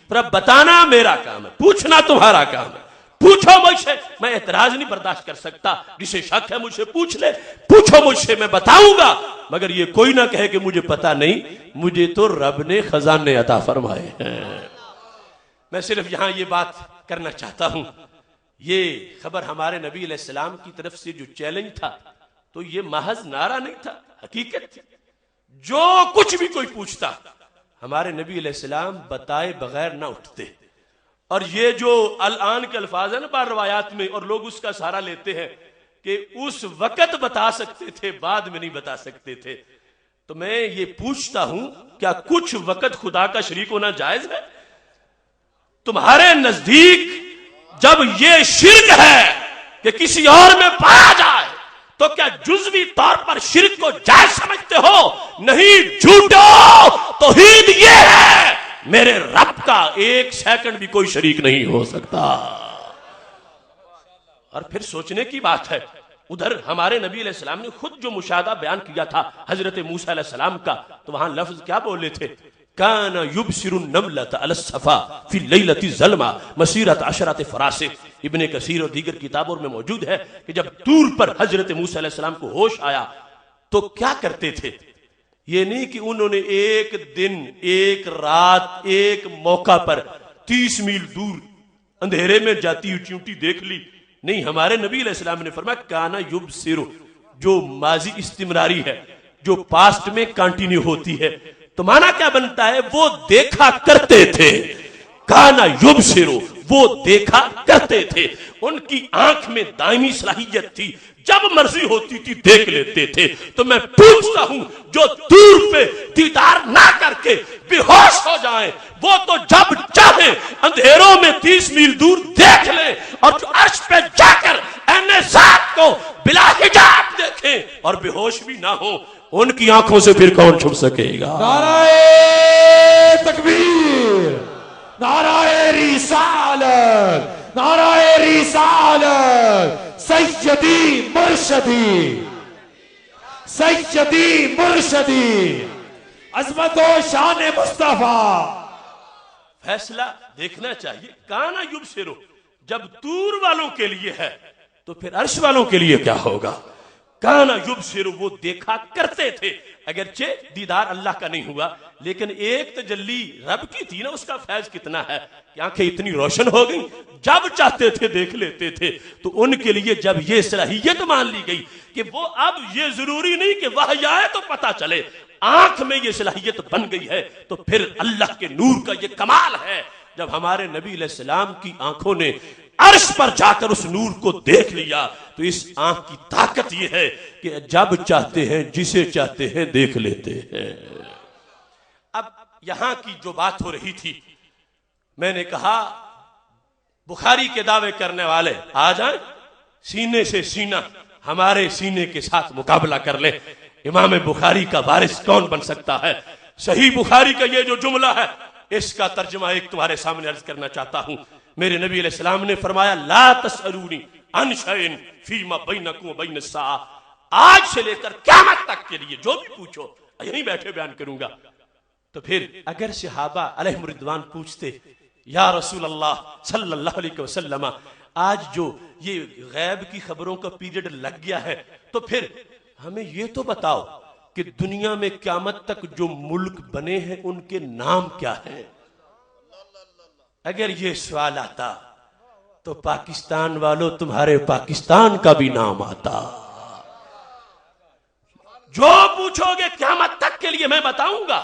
D: پر بتانا میرا کام ہے، پوچھنا تمہارا کام ہے. پوچھو مجھ سے، میں اعتراض نہیں برداشت کر سکتا. جسے شک ہے مجھ سے پوچھ لے، پوچھو مجھ سے، میں بتاؤں گا. مگر یہ کوئی نہ کہے کہ مجھے پتا نہیں، مجھے تو رب نے خزانے عطا فرمائے ہیں. میں صرف یہاں یہ بات کرنا چاہتا ہوں، یہ خبر ہمارے نبی علیہ السلام کی طرف سے جو چیلنج تھا تو یہ محض نعرہ نہیں تھا، حقیقت تھی. جو کچھ بھی کوئی پوچھتا ہمارے نبی علیہ السلام بتائے بغیر نہ اٹھتے. اور یہ جو الان کے الفاظ ہیں نا بعض روایات میں، اور لوگ اس کا سہارا لیتے ہیں کہ اس وقت بتا سکتے تھے، بعد میں نہیں بتا سکتے تھے. تو میں یہ پوچھتا ہوں کیا کچھ وقت خدا کا شریک ہونا جائز ہے؟ تمہارے نزدیک جب یہ شرک ہے کہ کسی اور میں پایا جائے تو کیا جزوی طور پر شرک کو جائز سمجھتے ہو؟ نہیں، جھوٹو. توحید یہ ہے میرے رب کا ایک سیکنڈ بھی کوئی شریک نہیں ہو سکتا. اور پھر سوچنے کی بات ہے، ادھر ہمارے نبی علیہ السلام نے خود جو مشاہدہ بیان کیا تھا حضرت موسیٰ علیہ السلام کا، تو وہاں لفظ کیا بولے تھے؟ کان یبصر النملۃ علی الصفا فی اللیلۃ الظلمہ مسیرۃ 10 فراس. ابن کثیر اور دیگر کتابوں میں موجود ہے کہ جب طور پر حضرت موسیٰ علیہ السلام کو ہوش آیا تو کیا کرتے تھے؟ یہ نہیں کہ انہوں نے ایک دن، ایک رات، ایک موقع پر 30 میل دور اندھیرے میں جاتی ہوئی چیونٹی دیکھ لی. نہیں، ہمارے نبی علیہ السلام نے فرمایا کانا یبصر، جو ماضی استمراری ہے، جو پاسٹ میں کنٹینیو ہوتی ہے. تو معنی کیا بنتا ہے؟ وہ دیکھا کرتے تھے. کانا یبصر، وہ دیکھا کرتے تھے. ان کی آنکھ میں دائمی صلاحیت تھی، جب مرضی ہوتی تھی دیکھ لیتے تھے. تو میں پوچھتا ہوں جو دور پہ دیدار نہ کر کے بے ہوش ہو جائیں، وہ تو جب چاہیں اندھیروں میں 30 میل دور دیکھ لیں، اور جو عرش پہ جا کر اہل ذات کو بلا حجاب دیکھیں اور بے ہوش بھی نہ ہوں، ان کی آنکھوں سے پھر کون چھپ سکے گا؟
C: نعرہ تکبیر، نعرہ رسالت، نعرہ رسالت. سیدی مرشدی، سیدی مرشدی، عظمت و شان مصطفیٰ.
D: فیصلہ دیکھنا چاہیے. کانا یبصر جب طور والوں کے لیے ہے تو پھر عرش والوں کے لیے کیا ہوگا؟ کانا یبصر، وہ دیکھا کرتے تھے. اگرچہ دیدار اللہ کا نہیں ہوا لیکن ایک تجلی رب کی تھی نا، اس کا فیض کتنا ہے کہ آنکھیں اتنی روشن ہو گئی، جب چاہتے تھے دیکھ لیتے تھے. تو ان کے لیے جب یہ صلاحیت مان لی گئی کہ وہ اب یہ ضروری نہیں کہ وحی آئے تو پتا چلے، آنکھ میں یہ صلاحیت بن گئی ہے، تو پھر اللہ کے نور کا یہ کمال ہے جب ہمارے نبی علیہ السلام کی آنکھوں نے عرش پر جا کر اس نور کو دیکھ لیا. تو اس آنکھ کی طاقت یہ ہے کہ جب چاہتے ہیں جسے چاہتے ہیں دیکھ لیتے ہیں. اب یہاں کی جو بات ہو رہی تھی، میں نے کہا بخاری کے دعوے کرنے والے آ جائیں، سینے سے سینہ ہمارے سینے کے ساتھ مقابلہ کر لیں. امام بخاری کا وارث کون بن سکتا ہے؟ صحیح بخاری کا یہ جو جملہ ہے اس کا ترجمہ ایک تمہارے سامنے عرض کرنا چاہتا ہوں. میرے نبی علیہ السلام نے فرمایا لا تسألونی عن شیئن فیما بینکم و بین الساعہ. آج سے لے کر قیامت تک کے لیے جو بھی پوچھو، یہیں بیٹھے بیان کروں گا. تو پھر اگر صحابہ علیہم رضوان پوچھتے یا رسول اللہ صلی اللہ علیہ وسلم، آج جو یہ غیب کی خبروں کا پیریڈ لگ گیا ہے تو پھر ہمیں یہ تو بتاؤ کہ دنیا میں قیامت تک جو ملک بنے ہیں ان کے نام کیا ہیں؟ اگر یہ سوال آتا تو پاکستان والوں تمہارے پاکستان کا بھی نام آتا. جو پوچھو گے قیامت تک کے لیے میں بتاؤں گا.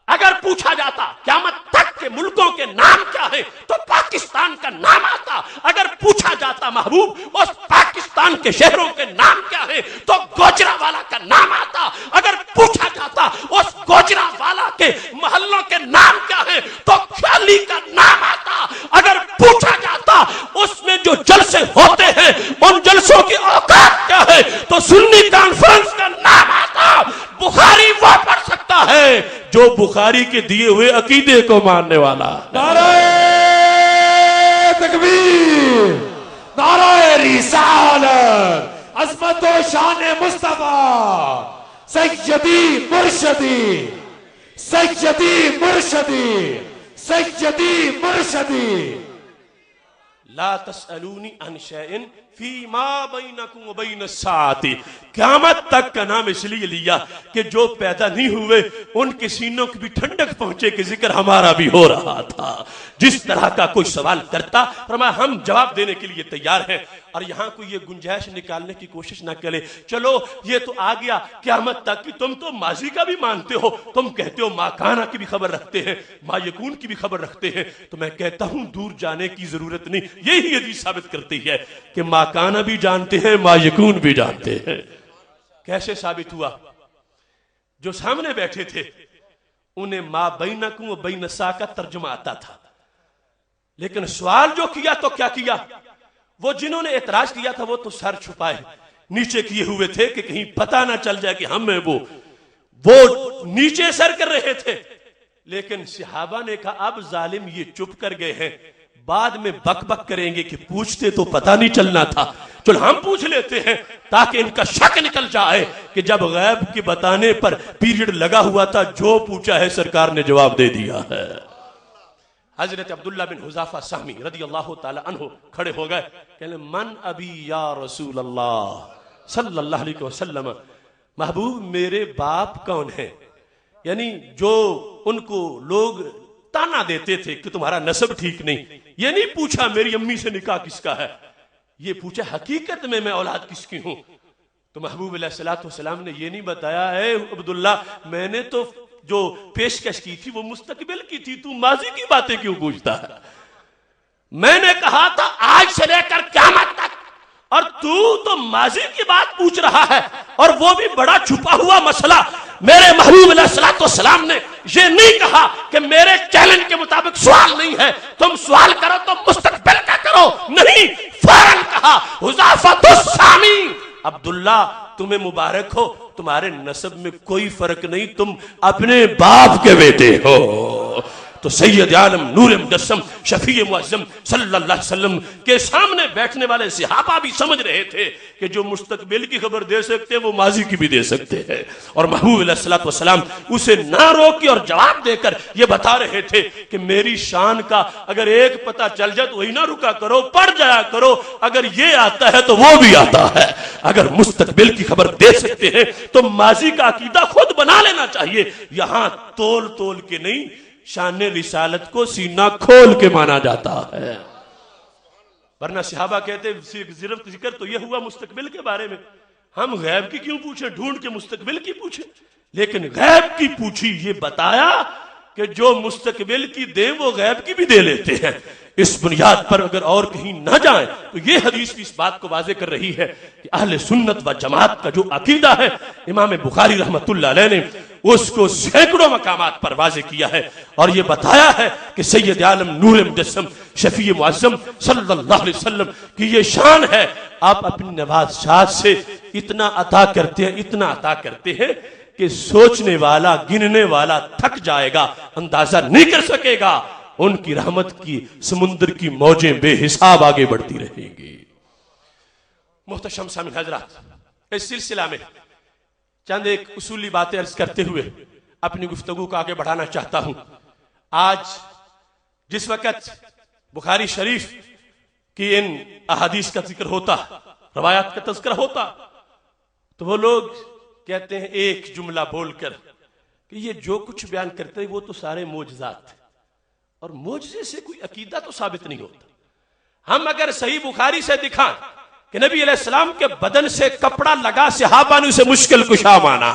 D: اگر پوچھا جاتا قیامت تک کے ملکوں کے نام کیا ہیں تو پاکستان کا نام آتا. اگر پوچھا جاتا محبوب اس پاکستان کے شہروں کے نام کیا ہیں تو گوجرانوالا کا نام آتا. اگر پوچھا جاتا اس گوجرانوالا کے محلوں کے نام کیا ہیں تو خیالی کا نام آتا. اگر پوچھا جاتا اس میں جو جلسے ہوتے ہیں ان جلسوں کی اوقات کیا ہے تو سنی کانفرنس کا نام آتا. بخاری وہ پڑھ سکتا ہے جو بخاری کے دیے ہوئے عقیدے کو ماننے والا.
C: نعرہ تکبیر، نعرہ رسالت، عظمت و شان مصطفیٰ، سیدی مرشدی، سیدی مرشدی، سیدی مرشدی.
D: لا تسألونی عن شیئن فیما بینکم و بین الساعت. قیامت تک کا نام اس لیے لیا کہ جو پیدا نہیں ہوئے ان کے سینوں کی بھی ٹھنڈک پہنچے کہ ذکر ہمارا بھی ہو رہا تھا. جس طرح کا کوئی سوال کرتا فرمایا ہم جواب دینے کے لیے تیار ہیں. اور یہاں کوئی یہ گنجائش نکالنے کی کوشش نہ کرے چلو یہ تو آ گیا قیامت تک کہ تم تو ماضی کا بھی مانتے ہو، تم کہتے ہو ما کانا کی بھی خبر رکھتے ہیں، ما یکون کی بھی خبر رکھتے ہیں. تو میں کہتا ہوں دور جانے کی ضرورت نہیں. یہی حدیث ثابت کرتی ہے کہ ما کانا بھی جانتے ہیں، ما یکون بھی جانتے ہیں. کیسے ثابت ہوا؟ جو سامنے بیٹھے تھے انہیں ما بینکم و بین الساعۃ کا ترجمہ آتا تھا، لیکن سوال جو کیا تو کیا کیا؟ وہ جنہوں نے اعتراض کیا تھا وہ تو سر چھپائے نیچے کیے ہوئے تھے کہ کہیں پتہ نہ چل جائے کہ ہم ہیں. وہ نیچے سر کر رہے تھے. لیکن صحابہ نے کہا اب ظالم یہ چپ کر گئے ہیں، بعد میں بک بک کریں گے کہ پوچھتے تو پتہ نہیں چلنا تھا، چل ہم پوچھ لیتے ہیں تاکہ ان کا شک نکل جائے کہ جب غیب کے بتانے پر پیریڈ لگا ہوا تھا جو پوچھا ہے سرکار نے جواب دے دیا ہے. حضرت عبداللہ بن حذافہ سہمی رضی اللہ تعالی عنہ کھڑے ہو گئے، کہنے من ابی یا رسول اللہ صلی اللہ علیہ وسلم. محبوب میرے باپ کون ہیں؟ یعنی جو ان کو لوگ تانا دیتے تھے کہ تمہارا نسب ٹھیک نہیں. یہ نہیں پوچھا میری امی سے نکاح کس کا ہے، یہ پوچھا حقیقت میں اولاد کس کی ہوں. تو محبوب علیہ الصلوۃ والسلام نے یہ نہیں بتایا اے عبداللہ میں نے تو جو پیشکش کی تھی وہ مستقبل کی تھی، تو ماضی کی باتیں کیوں پوچھتا ہے؟ میں نے کہا تھا آج سے لے کر قیامت تک، اور تو ماضی کی بات پوچھ رہا ہے، اور وہ بھی بڑا چھپا ہوا مسئلہ. میرے محبوب علیہ الصلوۃ والسلام نے یہ نہیں کہا کہ میرے چیلنج کے مطابق سوال نہیں ہے، تم سوال کرو تو مستقبل کا کرو. نہیں، فوراً کہا حذافۃ السامی عبداللہ تمہیں مبارک ہو، تمہارے نسب میں کوئی فرق نہیں، تم اپنے باپ کے بیٹے ہو. تو سید عالم نور مجسم شفیع معظم صلی اللہ علیہ وسلم کے سامنے بیٹھنے والے صحابہ بھی سمجھ رہے تھے کہ جو مستقبل کی خبر دے سکتے وہ ماضی کی بھی دے سکتے ہیں. اور محبوب علیہ الصلوۃ والسلام اسے نہ روکی اور جواب دے کر یہ بتا رہے تھے کہ میری شان کا اگر ایک پتہ چل جائے تو وہی نہ رکا کرو، پڑھ جایا کرو. اگر یہ آتا ہے تو وہ بھی آتا ہے. اگر مستقبل کی خبر دے سکتے ہیں تو ماضی کا عقیدہ خود بنا لینا چاہیے. یہاں تول تول کے نہیں، شان رسالت کو سینہ کھول کے مانا جاتا ہے. ورنہ صحابہ کہتے صرف ذکر تو یہ ہوا مستقبل کے بارے میں، ہم غیب کی کیوں پوچھیں، ڈھونڈ کے مستقبل کی پوچھیں. لیکن غیب کی پوچھی، یہ بتایا کہ جو مستقبل کی دیں وہ غیب کی بھی دے لیتے ہیں. اس بنیاد پر اگر اور کہیں نہ جائیں تو یہ حدیث بھی اس بات کو واضح کر رہی ہے کہ اہل سنت و جماعت کا جو عقیدہ ہے امام بخاری رحمت اللہ علیہ نے اس کو سینکڑوں مقامات پر واضح کیا ہے اور یہ بتایا ہے کہ سید عالم نور مجسم شفیع معظم صلی اللہ علیہ وسلم کی یہ شان ہے. آپ اپنی نوازشات سے اتنا عطا کرتے ہیں کہ سوچنے والا گننے والا تھک جائے گا، اندازہ نہیں کر سکے گا. ان کی رحمت کی سمندر کی موجیں بے حساب آگے بڑھتی رہیں گی. محتشم سامعین حضرات، اس سلسلہ میں چند ایک اصولی باتیں عرض کرتے ہوئے اپنی گفتگو کو آگے بڑھانا چاہتا ہوں. آج جس وقت بخاری شریف کی ان احادیث کا ذکر ہوتا، روایات کا تذکرہ ہوتا، تو وہ لوگ کہتے ہیں ایک جملہ بول کر کہ یہ جو کچھ بیان کرتے ہیں وہ تو سارے معجزات ہیں، اور معجزے سے کوئی عقیدہ تو ثابت نہیں ہوتا. ہم اگر صحیح بخاری سے دکھائیں کہ نبی علیہ السلام کے بدن سے کپڑا لگا صحابہ نے اسے مشکل کشا مانا،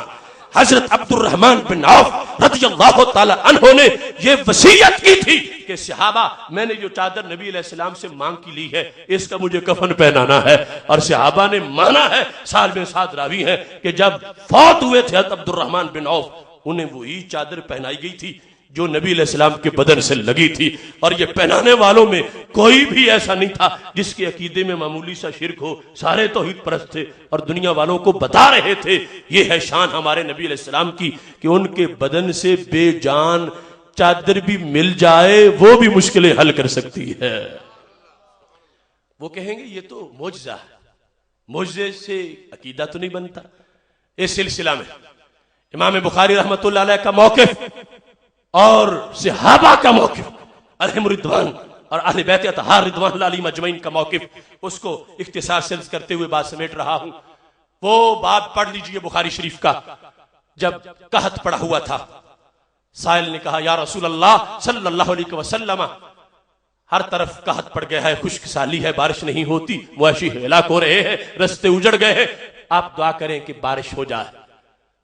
D: حضرت عبد الرحمن بن عوف رضی اللہ تعالی عنہ نے یہ وصیت کی تھی کہ صحابہ میں نے جو چادر نبی علیہ السلام سے مانگ کی لی ہے اس کا مجھے کفن پہنانا ہے، اور صحابہ نے مانا ہے۔ سال میں 7 راوی ہیں کہ جب فوت ہوئے تھے حضرت عبد الرحمن بن عوف انہیں وہی چادر پہنائی گئی تھی جو نبی علیہ السلام کے بدن سے لگی تھی، اور یہ پہنانے والوں میں کوئی بھی ایسا نہیں تھا جس کے عقیدے میں معمولی سا شرک ہو، سارے توحید پرست تھے اور دنیا والوں کو بتا رہے تھے یہ ہے شان ہمارے نبی علیہ السلام کی کہ ان کے بدن سے بے جان چادر بھی مل جائے وہ بھی مشکلیں حل کر سکتی ہے۔ وہ کہیں گے یہ تو معجزہ ہے، معجزے سے عقیدہ تو نہیں بنتا۔ اس سلسلہ میں امام بخاری رحمۃ اللہ علیہ کا موقف اور صحابہ کا موقف، علیہم رضوان اور اہل بیت اطہار رضوان اللہ علیہم اجمعین کا موقف، اس کو اختصار سے عرض کرتے ہوئے بات سمیٹ رہا ہوں۔ وہ بات پڑھ لیجئے بخاری شریف کا، جب قحط پڑا ہوا تھا، سائل نے کہا یا رسول اللہ صلی اللہ علیہ وسلم ہر طرف قحط پڑ گیا ہے، خشک سالی ہے، بارش نہیں ہوتی، مویشی ہلاک ہو رہے ہیں، رستے اجڑ گئے ہیں، آپ دعا کریں کہ بارش ہو جائے۔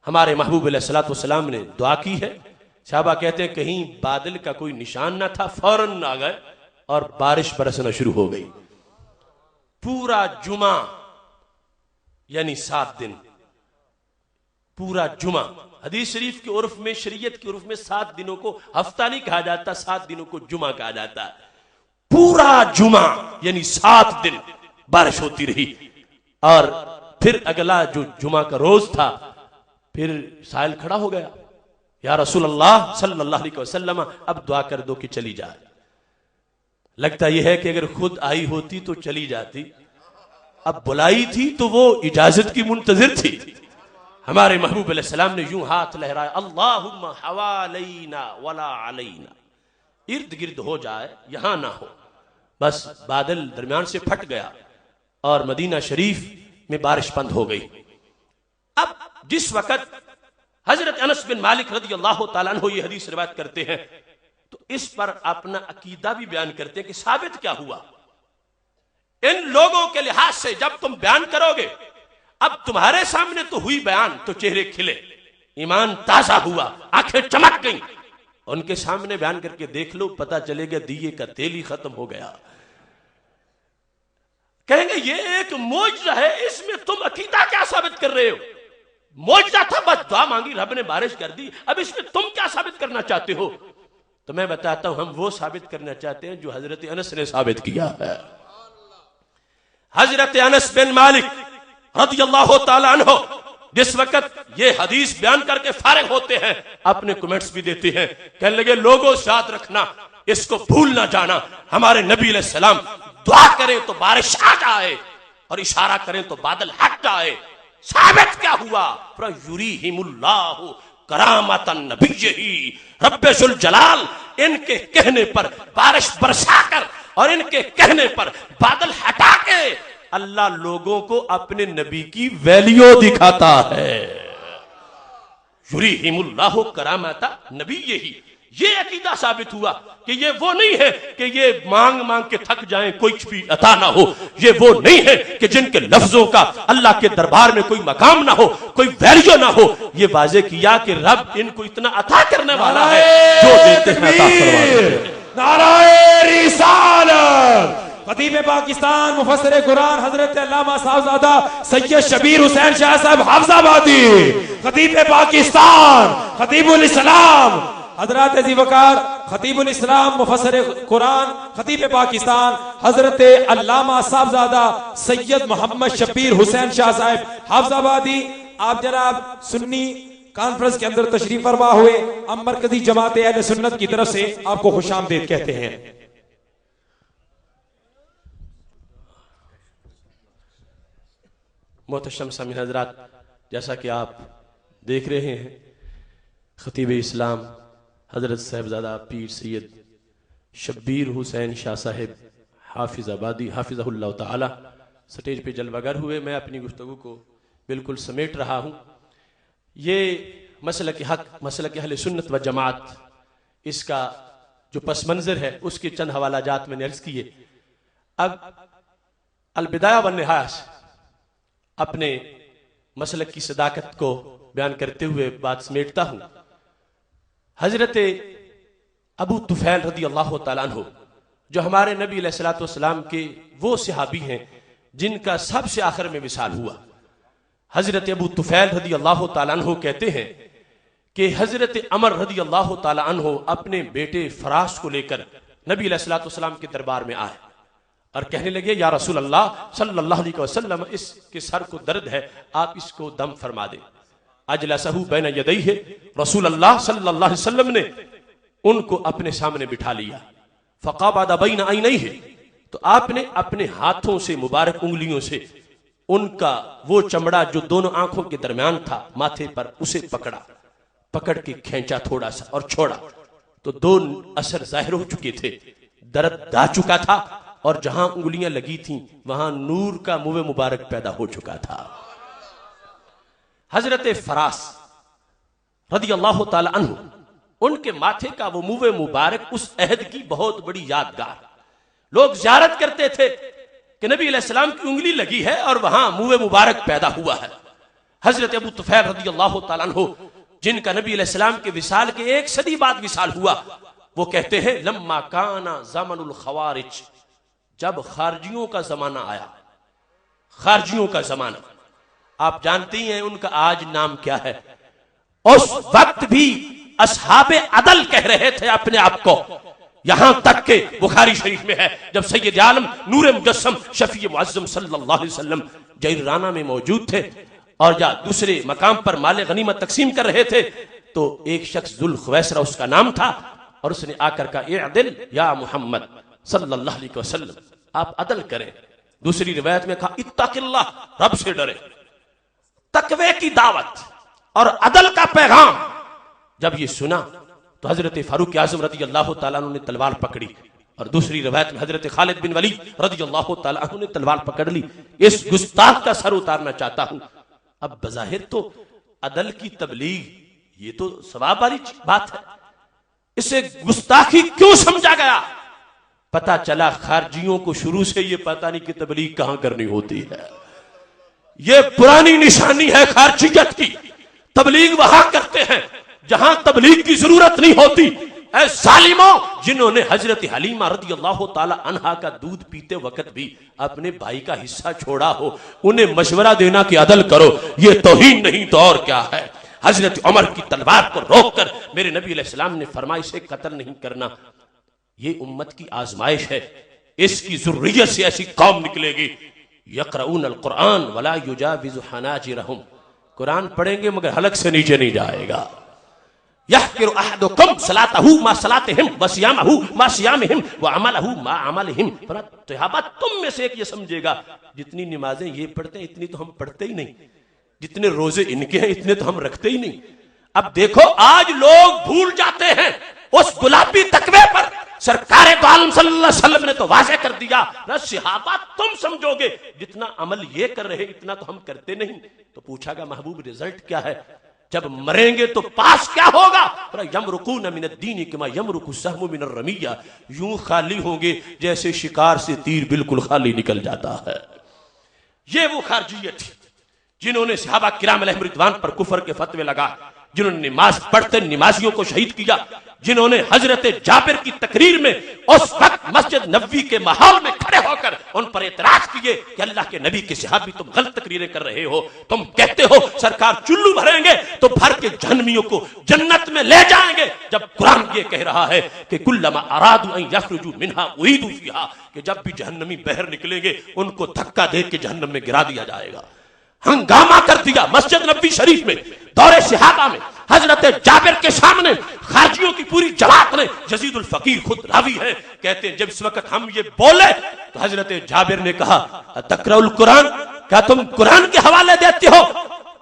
D: ہمارے محبوب علیہ الصلوۃ والسلام نے دعا کی ہے۔ صحابہ کہتے ہیں کہیں بادل کا کوئی نشان نہ تھا، فوراً آ گئے اور بارش برسنا شروع ہو گئی۔ پورا جمعہ یعنی 7 دن، پورا جمعہ، حدیث شریف کے عرف میں، شریعت کے عرف میں 7 دنوں کو ہفتہ نہیں کہا جاتا، 7 دنوں کو جمعہ کہا جاتا ہے۔ پورا جمعہ یعنی 7 دن بارش ہوتی رہی، اور پھر اگلا جو جمعہ کا روز تھا پھر سائل کھڑا ہو گیا، یا رسول اللہ صلی اللہ علیہ وسلم اب دعا کر دو کہ چلی جائے۔ لگتا یہ ہے کہ اگر خود آئی ہوتی تو چلی جاتی، اب بلائی تھی تو وہ اجازت کی منتظر تھی۔ ہمارے محبوب علیہ السلام نے یوں ہاتھ لہرایا، اللہم حوالینا ولا علینا، ارد گرد ہو جائے یہاں نہ ہو۔ بس بادل درمیان سے پھٹ گیا اور مدینہ شریف میں بارش بند ہو گئی۔ اب جس وقت حضرت انس بن مالک رضی اللہ تعالیٰ عنہ یہ حدیث روایت کرتے ہیں تو اس پر اپنا عقیدہ بھی بیان کرتے ہیں کہ ثابت کیا ہوا۔ ان لوگوں کے لحاظ سے جب تم بیان کرو گے، اب تمہارے سامنے تو ہوئی بیان تو چہرے کھلے، ایمان تازہ ہوا، آنکھیں چمک گئیں، ان کے سامنے بیان کر کے دیکھ لو، پتہ چلے گا دیے کا تیل ہی ختم ہو گیا۔ کہیں گے یہ ایک معجزہ ہے، اس میں تم عقیدہ کیا ثابت کر رہے ہو؟ معجزہ تھا، بس دعا مانگی رب نے بارش کر دی، اب اس میں تم کیا ثابت کرنا چاہتے ہو؟ تو میں بتاتا ہوں ہم وہ ثابت کرنا چاہتے ہیں جو حضرت انس نے ثابت کیا ہے۔ حضرت انس بن مالک رضی اللہ تعالی عنہ جس وقت یہ حدیث بیان کر کے فارغ ہوتے ہیں اپنے کمنٹس بھی دیتے ہیں، کہنے لگے لوگوں یاد رکھنا، اس کو بھول نہ جانا، ہمارے نبی علیہ السلام دعا کریں تو بارش آ جائے اور اشارہ کریں تو بادل ہٹ جائے۔ ثابت کیا ہوا؟ یُریہم اللہ کرامۃ نبیہ رب ذوالجلال، ان کے کہنے پر بارش برسا کر اور ان کے کہنے پر بادل ہٹا کے اللہ لوگوں کو اپنے نبی کی ویلیو دکھاتا ہے۔ یُریہم اللہ کرامۃ نبیہ، یہ عقیدہ ثابت ہوا کہ یہ وہ نہیں ہے کہ یہ مانگ مانگ کے تھک جائیں کوئی بھی عطا نہ ہو، یہ وہ نہیں ہے کہ جن کے لفظوں کا اللہ کے دربار میں کوئی مقام نہ ہو، کوئی ویلیو نہ ہو۔ یہ واضح کیا کہ رب ان کو اتنا عطا کرنے والا ہے، جو دیتے ہیں عطا فرماتے ہیں۔
C: نعرہ رسالت، خطیب پاکستان مفسر قرآن حضرت علامہ صاحبزادہ سید شبیر حسین شاہ صاحب حافظ آبادی، خطیب پاکستان، خطیب الاسلام، حضرات عزیز وقار خطیب الاسلام مفسر قرآن خطیب پاکستان حضرت علامہ صاحبزادہ سید محمد شبیر حسین شاہ صاحب حافظ آبادی، آپ جناب سنی کانفرنس کے اندر تشریف فرما ہوئے، ہم مرکزی جماعت اہل سنت کی طرف سے آپ کو خوش آمدید کہتے ہیں۔
D: محترم سامعین حضرات، جیسا کہ آپ دیکھ رہے ہیں خطیب اسلام حضرت صاحبزادہ پیر سید شبیر حسین شاہ صاحب حافظ آبادی حافظہ اللہ تعالی سٹیج پہ جلوہ گر ہوئے۔ میں اپنی گفتگو کو بالکل سمیٹ رہا ہوں۔ یہ مسلک حق، مسلک اہل سنت و جماعت، اس کا جو پس منظر ہے اس کے چند حوالہ جات میں نے عرض کیے۔ اب البدایہ والنہایہ اپنے مسلک کی صداقت کو بیان کرتے ہوئے بات سمیٹتا ہوں. حضرت ابو طفیل رضی اللہ تعالیٰ عنہ جو ہمارے نبی علیہ الصلوۃ والسلام کے وہ صحابی ہیں جن کا سب سے آخر میں وصال ہوا. حضرت ابو طفیل رضی اللہ تعالیٰ عنہ کہتے ہیں کہ حضرت عمر رضی اللہ تعالیٰ عنہ اپنے بیٹے فراس کو لے کر نبی علیہ الصلوۃ والسلام کے دربار میں آئے اور کہنے لگے یا رسول اللہ صلی اللہ علیہ وسلم اس کے سر کو درد ہے، آپ اس کو دم فرما دیں. اجلسہ بین یدیہ، رسول اللہ صلی اللہ علیہ وسلم نے ان کو اپنے سامنے بٹھا لیا. فقبض بین عینیہ، تو آپ نے اپنے ہاتھوں سے مبارک انگلیوں سے ان کا وہ چمڑا جو دونوں آنکھوں کے درمیان تھا ماتھے پر اسے پکڑ کے کھینچا تھوڑا سا اور چھوڑا تو دو اثر ظاہر ہو چکے تھے. درد جا چکا تھا اور جہاں انگلیاں لگی تھیں وہاں نور کا منہ مبارک پیدا ہو چکا تھا. حضرت فراس رضی اللہ تعالی عنہ ان کے ماتھے کا وہ منہ مبارک اس عہد کی بہت بڑی یادگار. لوگ زیارت کرتے تھے کہ نبی علیہ السلام کی انگلی لگی ہے اور وہاں منہ مبارک پیدا ہوا ہے. حضرت ابو طفیل رضی اللہ تعالیٰ عنہ جن کا نبی علیہ السلام کے وصال کے 1 صدی بعد وصال ہوا، وہ کہتے ہیں لما کانا زمن الخوارج، جب خارجیوں کا زمانہ آیا. خارجیوں کا زمانہ آپ جانتے ہیں ان کا آج نام کیا ہے. اس وقت بھی اصحاب عدل کہہ رہے تھے اپنے آپ کو، یہاں تک کہ بخاری شریف میں ہے جب سید عالم نور مجسم شفیع معظم صلی اللہ علیہ وسلم جیرانہ میں موجود تھے اور یا دوسرے مقام پر مال غنیمت تقسیم کر رہے تھے تو ایک شخص ذوالخویسرہ اس کا نام تھا اور اس نے آ کر کہا اعدل یا محمد صلی اللہ علیہ وسلم، آپ عدل کریں. دوسری روایت میں کہا اتق اللہ، رب سے ڈرے. تقوی کی دعوت اور عدل کا پیغام جب یہ سنا تو حضرت فاروق اعظم رضی اللہ تعالیٰ عنہ نے تلوار پکڑی اور دوسری روایت میں حضرت خالد بن ولید رضی اللہ تعالیٰ عنہ نے تلوار پکڑ لی. اس گستاخ کا سر اتارنا چاہتا ہوں. اب بظاہر تو عدل کی تبلیغ یہ تو ثواب والی بات ہے، اسے گستاخی کیوں سمجھا گیا؟ پتا چلا خارجیوں کو شروع سے یہ پتہ نہیں کہ تبلیغ کہاں کرنی ہوتی ہے. یہ پرانی نشانی ہے خارجیت کی. تبلیغ وہاں کرتے ہیں جہاں تبلیغ کی ضرورت نہیں ہوتی. اے ظالموں جنہوں نے حضرت حلیمہ رضی اللہ تعالی عنہا کا دودھ پیتے وقت بھی اپنے بھائی کا حصہ چھوڑا ہو، انہیں مشورہ دینا کہ عدل کرو، یہ توہین نہیں تو اور کیا ہے. حضرت عمر کی تلوار کو روک کر میرے نبی علیہ السلام نے فرمایا اسے قتل نہیں کرنا، یہ امت کی آزمائش ہے، اس کی ذریت سے ایسی قوم نکلے گی یقرؤون القرآن ولا یجاوز حناجرہم، قرآن پڑھیں گے مگر حلق سے نیچے نہیں جائے گا. یحقر احدکم صلاتہ ما صلاتہم وصیامہ ما صیامہم وعملہ ما عملہم. صحابہ تم میں سے ایک یہ سمجھے گا جتنی نمازیں یہ پڑھتے ہیں اتنی تو ہم پڑھتے ہی نہیں، جتنے روزے ان کے ہیں اتنے تو ہم رکھتے ہی نہیں. اب دیکھو آج لوگ بھول جاتے ہیں اس گلابی تقوی پر. سرکار دو عالم صلی اللہ علیہ وسلم نے تو واضح کر دیا نہ صحابہ تم سمجھو گے جتنا عمل یہ کر رہے اتنا تو ہم کرتے نہیں. تو پوچھا گا محبوب رزلٹ کیا ہے؟ جب مریں گے تو پاس کیا ہوگا؟ یمرقون من الدین کما یمرق السهم من الرمیہ، یوں خالی ہوں گے جیسے شکار سے تیر بالکل خالی نکل جاتا ہے. یہ وہ خارجیت تھی جنہوں نے صحابہ کرام علیہم رضوان پر کفر کے فتوے لگا، جنہوں نے نماز پڑھتے نمازیوں کو شہید کیا، جنہوں نے حضرت جابر کی تقریر میں اس وقت مسجد نبوی کے ماحول میں کھڑے ہو کر ان پر اعتراض کیے کہ اللہ کے نبی کے صحابی تم غلط تقریریں کر رہے ہو، تم کہتے ہو سرکار چلو بھریں گے تو بھر کے جہنمیوں کو جنت میں لے جائیں گے، جب قرآن یہ کہہ رہا ہے کہ کلما ارادوا ان یخرجوا منها اعیدوا فیہا، کہ جب بھی جہنمی باہر نکلیں گے ان کو دھکا دے کے جہنم میں گرا دیا جائے گا. ہنگامہ کر دیا مسجد نبوی شریف میں دور صحابہ میں حضرت جابر کے سامنے خارجیوں کی پوری جماعت نے. یزید الفقیر خود راوی ہے، کہتے ہیں جب اس وقت ہم یہ بولے تو حضرت جابر نے کہا تقرأ القرآن، کیا تم قرآن کے حوالے دیتے ہو؟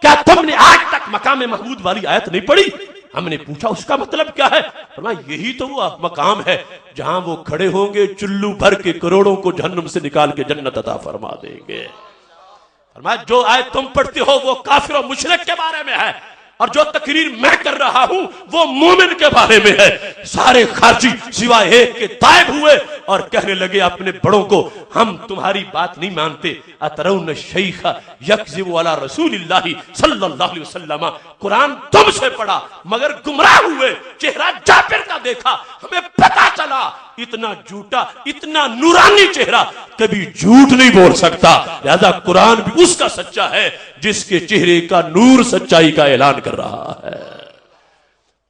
D: کیا تم نے آج تک مقام محمود والی آیت نہیں پڑھی؟ ہم نے پوچھا اس کا مطلب کیا ہے؟ فرمایا یہی تو وہ مقام ہے جہاں وہ کھڑے ہوں گے چلو بھر کے کروڑوں کو جہنم سے نکال کے جنت عطا فرما دیں گے. فرمایا جو آیت تم پڑھتے ہو وہ کافر و مشرک کے بارے میں ہے اور جو تقریر میں کر رہا ہوں وہ مومن کے بارے میں ہے. سارے خارجی سوائے ایک کے تائب ہوئے اور کہنے لگے اپنے بڑوں کو ہم تمہاری بات نہیں مانتے. اترون الشیخ یکذب علی رسول اللہ صلی اللہ علیہ وسلم, قرآن تم سے پڑھا مگر گمراہ ہوئے, چہرہ جابر کا دیکھا ہمیں پتا چلا اتنا جھوٹا اتنا نورانی چہرہ کبھی جھوٹ نہیں بول سکتا, لہذا قرآن بھی اس کا سچا ہے جس کے چہرے کا نور سچائی کا اعلان کر رہا ہے.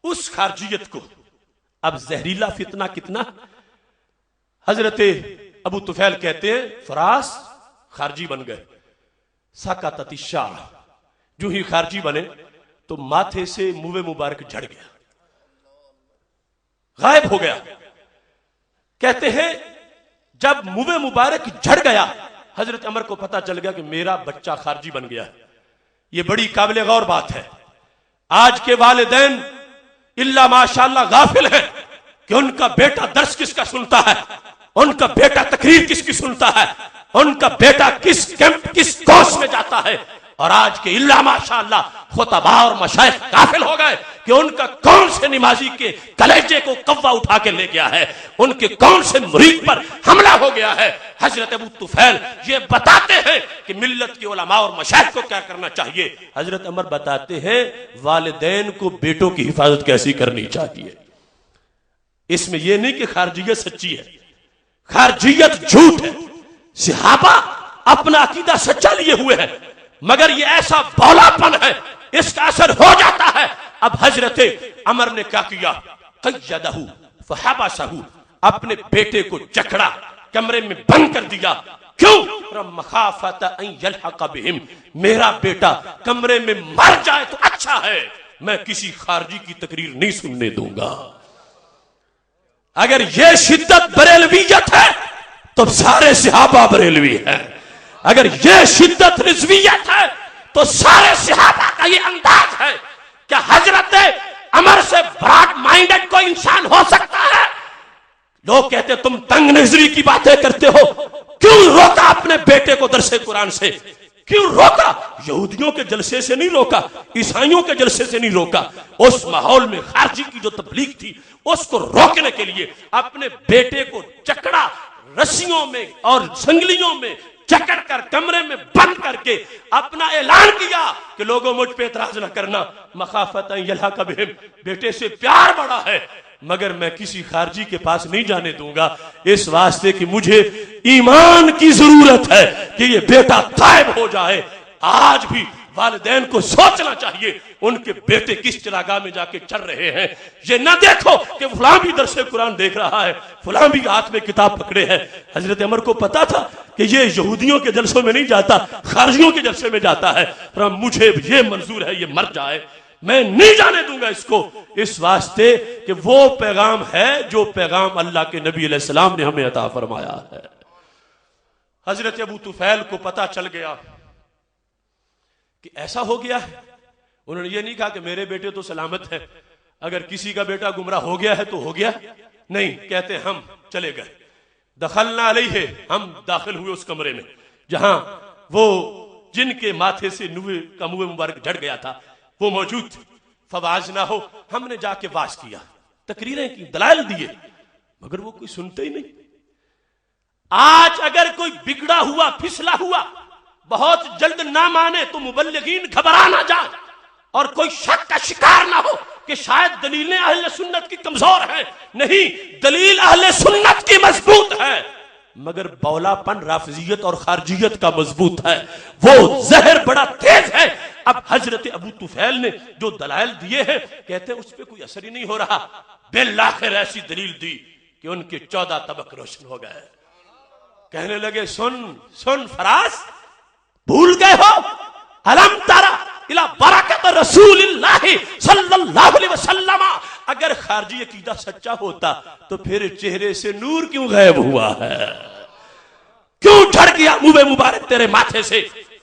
D: اس خارجیت کو اب زہریلا فتنہ کتنا. حضرت ابو طفیل کہتے ہیں فراس خارجی بن گئے. سقطت الشعر, جو ہی خارجی بنے تو ماتھے سے منہ مبارک جھڑ گیا, غائب ہو گیا. کہتے ہیں جب منہ مبارک جھڑ گیا حضرت عمر کو پتا چل گیا کہ میرا بچہ خارجی بن گیا. یہ بڑی قابل غور بات ہے. آج کے والدین الا ماشاءاللہ غافل ہیں کہ ان کا بیٹا درس کس کا سنتا ہے, ان کا بیٹا تقریر کس کی سنتا ہے, ان کا بیٹا کس کیمپ کس کورس میں جاتا ہے. اور آج کے الا ماشاءاللہ خطباء اور مشائخ غافل ہو گئے کہ ان کا کون سے نمازی کے کلیجے کو کوا اٹھا کے لے گیا ہے, ان کے کون سے مرید پر حملہ ہو گیا ہے. حضرت ابو طفیل یہ بتاتے ہیں کہ ملت کے علماء اور مشائخ کو کیا کرنا چاہیے. حضرت عمر بتاتے ہیں والدین کو بیٹوں کی حفاظت کیسی کرنی چاہیے. اس میں یہ نہیں کہ خارجیت سچی ہے, خارجیت جھوٹ ہے. صحابہ اپنا عقیدہ سچا لیے ہوئے ہیں مگر یہ ایسا بولا پن ہے اس کا اثر ہو جاتا ہے. اب حضرت عمر نے کیا کیا, قیدہ فحبسہ, اپنے بیٹے کو جکڑا کمرے میں بند کر دیا. کیوں؟ مخافت ان یلحق بہم, میرا بیٹا کمرے میں مر جائے تو اچھا ہے, میں کسی خارجی کی تقریر نہیں سننے دوں گا. اگر یہ شدت بریلویت ہے تو سارے صحابہ بریلوی ہیں. اگر یہ شدت رضویت ہے تو سارے صحابہ کا یہ انداز ہے. کیا حضرت عمر سے براڈ مائنڈڈ کوئی انسان ہو سکتا ہے؟ لوگ کہتے تم تنگ نظری کی باتیں کرتے ہو, کیوں روکا اپنے بیٹے کو درس قرآن سے, کیوں روکا؟ یہودیوں کے جلسے سے نہیں روکا, عیسائیوں کے جلسے سے نہیں روکا. اس ماحول میں خارجی کی جو تبلیغ تھی اس کو روکنے کے لیے اپنے بیٹے کو جکڑا, رسیوں میں اور سنگلیوں میں جکڑ کر کمرے میں بند کر کے اپنا اعلان کیا کہ لوگوں مجھ پہ اعتراض نہ کرنا, مخافت ان یلحق بہم, بیٹے سے پیار بڑا ہے مگر میں کسی خارجی کے پاس نہیں جانے دوں گا, اس واسطے کہ مجھے ایمان کی ضرورت ہے کہ یہ بیٹا طائب ہو جائے. آج بھی والدین کو سوچنا چاہیے ان کے بیٹے کس چراگاہ میں جا کے چل رہے ہیں. یہ نہ دیکھو کہ فلاں بھی درس قرآن دیکھ رہا ہے, فلاں بھی ہاتھ میں کتاب پکڑے ہے. حضرت عمر کو پتا تھا کہ یہ یہودیوں کے جلسوں میں نہیں جاتا, خارجیوں کے جلسے میں جاتا ہے. مجھے یہ منظور ہے یہ مر جائے, میں نہیں جانے دوں گا اس کو, اس واسطے کہ وہ پیغام ہے جو پیغام اللہ کے نبی علیہ السلام نے ہمیں عطا فرمایا ہے. حضرت ابو طفیل کو پتا چل گیا کہ ایسا ہو گیا ہے. انہوں نے یہ نہیں کہا کہ میرے بیٹے تو سلامت ہے, اگر کسی کا بیٹا گمراہ ہو گیا ہے تو ہو گیا, نہیں. کہتے ہم چلے گئے, دخلنا علیہ, ہم داخل ہوئے اس کمرے میں جہاں وہ جن کے ماتھے سے منہ مبارک جھڑ گیا تھا وہ موجود تھے. فواعظنا ہو, ہم نے جا کے واعظ کیا, تقریریں کی, دلائل دیے, مگر وہ کوئی سنتے ہی نہیں. آج اگر کوئی بگڑا ہوا پھسلا ہوا بہت جلد نہ مانے تو مبلغین گھبرا نہ جائے اور کوئی شک کا شکار نہ ہو کہ شاید دلیلیں اہل سنت کی کمزور ہیں. نہیں, دلیل اہل سنت کی مضبوط ہے مگر بولا پن رافضیت اور خارجیت کا مضبوط ہے, وہ زہر بڑا تیز ہے. اب حضرت ابو طفیل نے جو دلائل دیے ہیں کہتے ہیں اس پہ کوئی اثر ہی نہیں ہو رہا. بالآخر ایسی دلیل دی کہ ان کے 14 طبق روشن ہو گئے. کہنے لگے سن فراس, بھول گئے ہو, الم ترى الى برکت رسول اللہ صلی اللہ علیہ وسلم. اگر خارجی عقیدہ سچا ہوتا تو پھر چہرے سے نور کیوں غائب ہوا ہے, کیوں جھڑ گیا منہ مبارک تیرے ماتھے سے,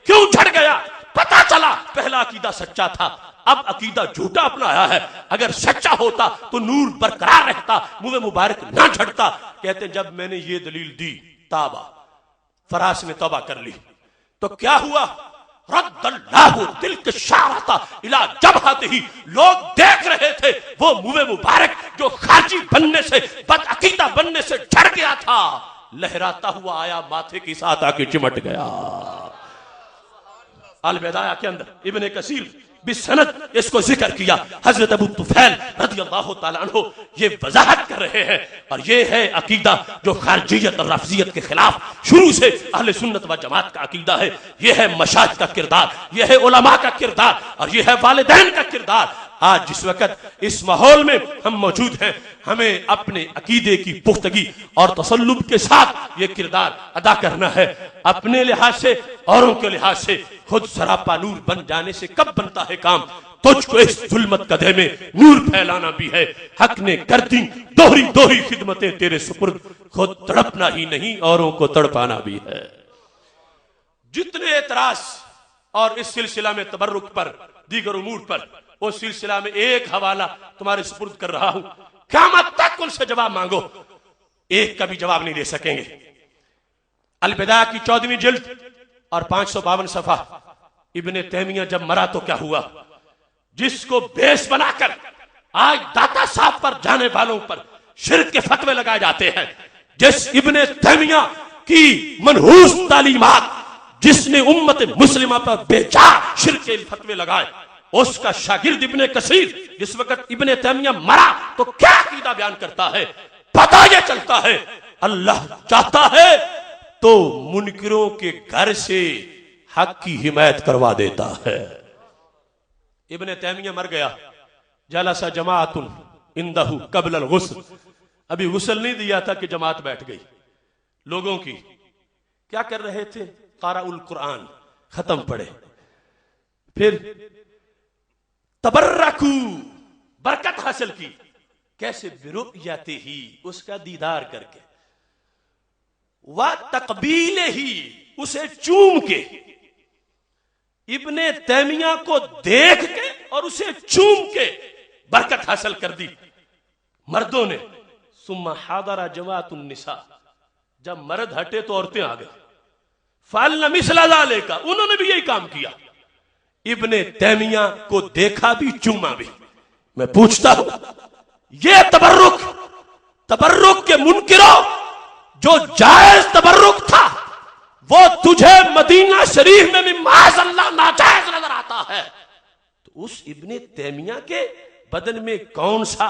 D: کیوں جھڑ گیا؟ پتا چلا پہلا عقیدہ سچا تھا, اب عقیدہ جھوٹا اپنایا ہے. اگر سچا ہوتا تو نور برقرار رہتا, منہ مبارک نہ جھڑتا. کہتے جب میں نے یہ دلیل دی تابا, فراس نے توبہ کر لی. تو کیا ہوا؟ رد اللہ تلک الشعرۃ الی جبہتہ، لوگ دیکھ رہے تھے وہ منہ مبارک جو خارجی بننے سے بدعقیدہ بننے سے ڈر گیا تھا، لہراتا ہوا آیا ماتھے کے ساتھ آ کے چمٹ گیا۔ البدایہ کے اندر ابن کثیر بسند اس کو ذکر کیا، حضرت ابو طفیل رضی اللہ تعالیٰ عنہ یہ وضاحت کر رہے ہیں، اور یہ ہے عقیدہ جو خارجیت اور رفضیت کے خلاف شروع سے اہل سنت و جماعت کا عقیدہ ہے۔ یہ ہے مشائخ کا کردار، یہ ہے علماء کا کردار، اور یہ ہے والدین کا کردار۔ آج جس وقت اس ماحول میں ہم موجود ہیں، ہمیں اپنے عقیدے کی پختگی اور تسلب کے ساتھ یہ کردار ادا کرنا ہے۔ اپنے لحاظ سے، اوروں کے لحاظ سے خود سراپا نور بن جانے سے کب بنتا ہے کام؟ تجھ کو اس ظلمت قدے میں نور پھیلانا بھی ہے۔ حق نے کر دی دوہری دوہری خدمتیں تیرے سپرد، خود تڑپنا ہی نہیں اوروں کو تڑپانا بھی ہے۔ جتنے اعتراض اور اس سلسلہ میں تبرک پر، دیگر امور پر، اس سلسلہ میں ایک حوالہ تمہارے سپرد کر رہا ہوں، قیامت تک ان سے جواب مانگو، ایک کا بھی جواب نہیں دے سکیں گے۔ البدایہ کی 14ویں جلد اور 552 صفحہ۔ ابن تیمیہ جب مرا تو کیا ہوا؟ جس کو بیس بنا کر آج داتا صاحب پر جانے والوں پر شرک کے فتوے لگائے جاتے ہیں، جس ابن تیمیہ کی منحوس تعلیمات جس نے امت مسلمہ پر بے جا شرک کے فتوے لگائے، اس کا شاگرد ابن کثیر جس وقت ابن تیمیہ مرا تو کیا عقیدہ بیان کرتا ہے؟ پتہ یہ چلتا ہے اللہ چاہتا ہے تو منکروں کے گھر سے حق کی حمایت کروا دیتا ہے۔ ابن تیمیہ مر گیا، جلس جماعت عندہ قبل الغسل، ابھی غسل نہیں دیا تھا کہ جماعت بیٹھ گئی لوگوں کی۔ کیا کر رہے تھے؟ قارئ القرآن، ختم پڑھے، پھر تبرکو، برکت حاصل کی، کیسے؟ برؤیتہ ہی، اس کا دیدار کر کے، وتقبیلہ، اسے چوم کے۔ ابن تیمیہ کو دیکھ کے اور اسے چوم کے برکت حاصل کر دی مردوں نے۔ ثم حاضر جماعت النساء، جب مرد ہٹے تو عورتیں آ گئیں، فعلن مثل ذلک، انہوں نے بھی یہی کام کیا۔ ابن تیمیہ کو دیکھا بھی، چوما بھی۔ میں پوچھتا ہوں یہ تبرک کے منکروں، جو جائز تبرک تھا وہ تجھے مدینہ شریف میں بھی معاذ اللہ ناجائز نظر آتا ہے، تو اس ابن تیمیہ کے بدن میں کون سا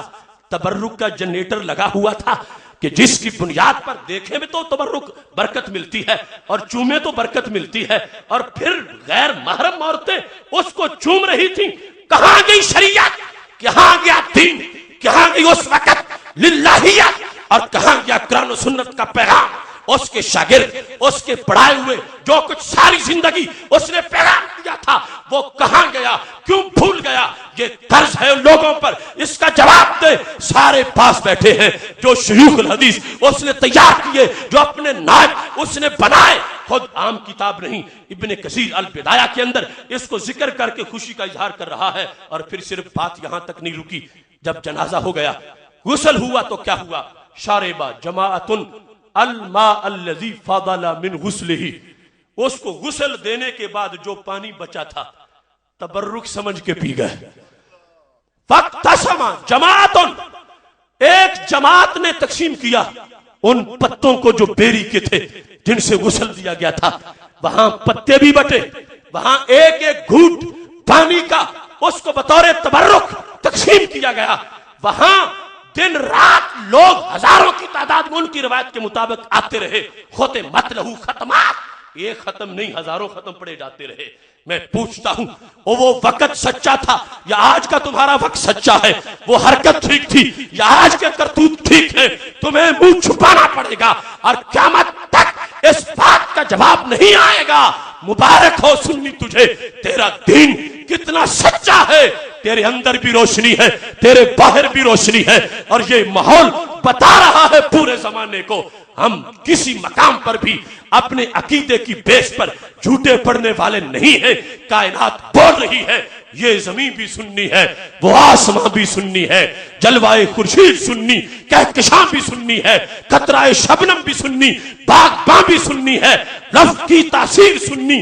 D: تبرک کا جنریٹر لگا ہوا تھا کہ جس کی بنیاد پر دیکھے میں تو تبرک برکت ملتی ہے اور چومے تو برکت ملتی ہے، اور پھر غیر محرم عورتیں اس کو چوم رہی تھیں؟ کہاں گئی شریعت؟ کہاں گیا دین؟ کہاں گئی اس وقت للہیت؟ اور کہاں گیا قرآن و سنت کا پیغام؟ اس کے شاگرد، اس کے پڑھائے ہوئے جو کچھ ساری زندگی اس نے پیغام دیا تھا، وہ کہاں گیا؟ کیوں بھول گیا؟ یہ طرز ہے لوگوں پر، اس کا جواب دے۔ سارے پاس بیٹھے ہیں جو شیوخ الحدیث اس نے تیار کیے، جو اپنے نائب اس نے بنائے، خود عام کتاب نہیں۔ ابن کثیر البدایہ کے اندر اس کو ذکر کر کے خوشی کا اظہار کر رہا ہے، اور پھر صرف بات یہاں تک نہیں رکی۔ جب جنازہ ہو گیا، غسل ہوا تو کیا ہوا؟ شاربہ جماعت الماء الذی فضل من غسلہ، اس کو غسل دینے کے بعد جو پانی بچا تھا تبرک سمجھ کے پی گئے۔ فاقتسم جماعت، ایک جماعت نے تقسیم کیا ان پتوں کو جو بیری کے تھے جن سے غسل دیا گیا تھا، وہاں پتے بھی بٹے، وہاں ایک ایک گھونٹ پانی کا اس کو بطور تبرک تقسیم کیا گیا۔ وہاں دن رات لوگ ہزاروں کی تعداد میں ان کی روایت کے مطابق آتے رہے۔ ختمت لہو ختمات، ایک ختم نہیں ہزاروں ختم پڑے جاتے رہے۔ میں پوچھتا ہوں وہ وقت سچا تھا یا آج کا تمہارا وقت سچا ہے؟ وہ حرکت ٹھیک تھی یا آج کے کرتوت ٹھیک ہے؟ تمہیں منہ چھپانا پڑے گا، اور قیامت تک اس بات کا جواب نہیں آئے گا۔ مبارک ہو سنی تجھے، تیرا دین کتنا سچا ہے، تیرے اندر بھی روشنی ہے، تیرے باہر بھی روشنی ہے، اور یہ ماحول بتا رہا ہے پورے زمانے کو ہم کسی مقام پر بھی اپنے عقیدے کی بیس پر جھوٹے پڑنے والے نہیں ہیں۔ کائنات بول رہی ہے، یہ زمین بھی سننی ہے، وہ آسمان بھی سننی ہے، جلوائے خورشید سننی، کہکشاں بھی سننی ہے، قطرہ شبنم بھی سننی، باغباں بھی سننی ہے، لفظ کی تاثیر سننی،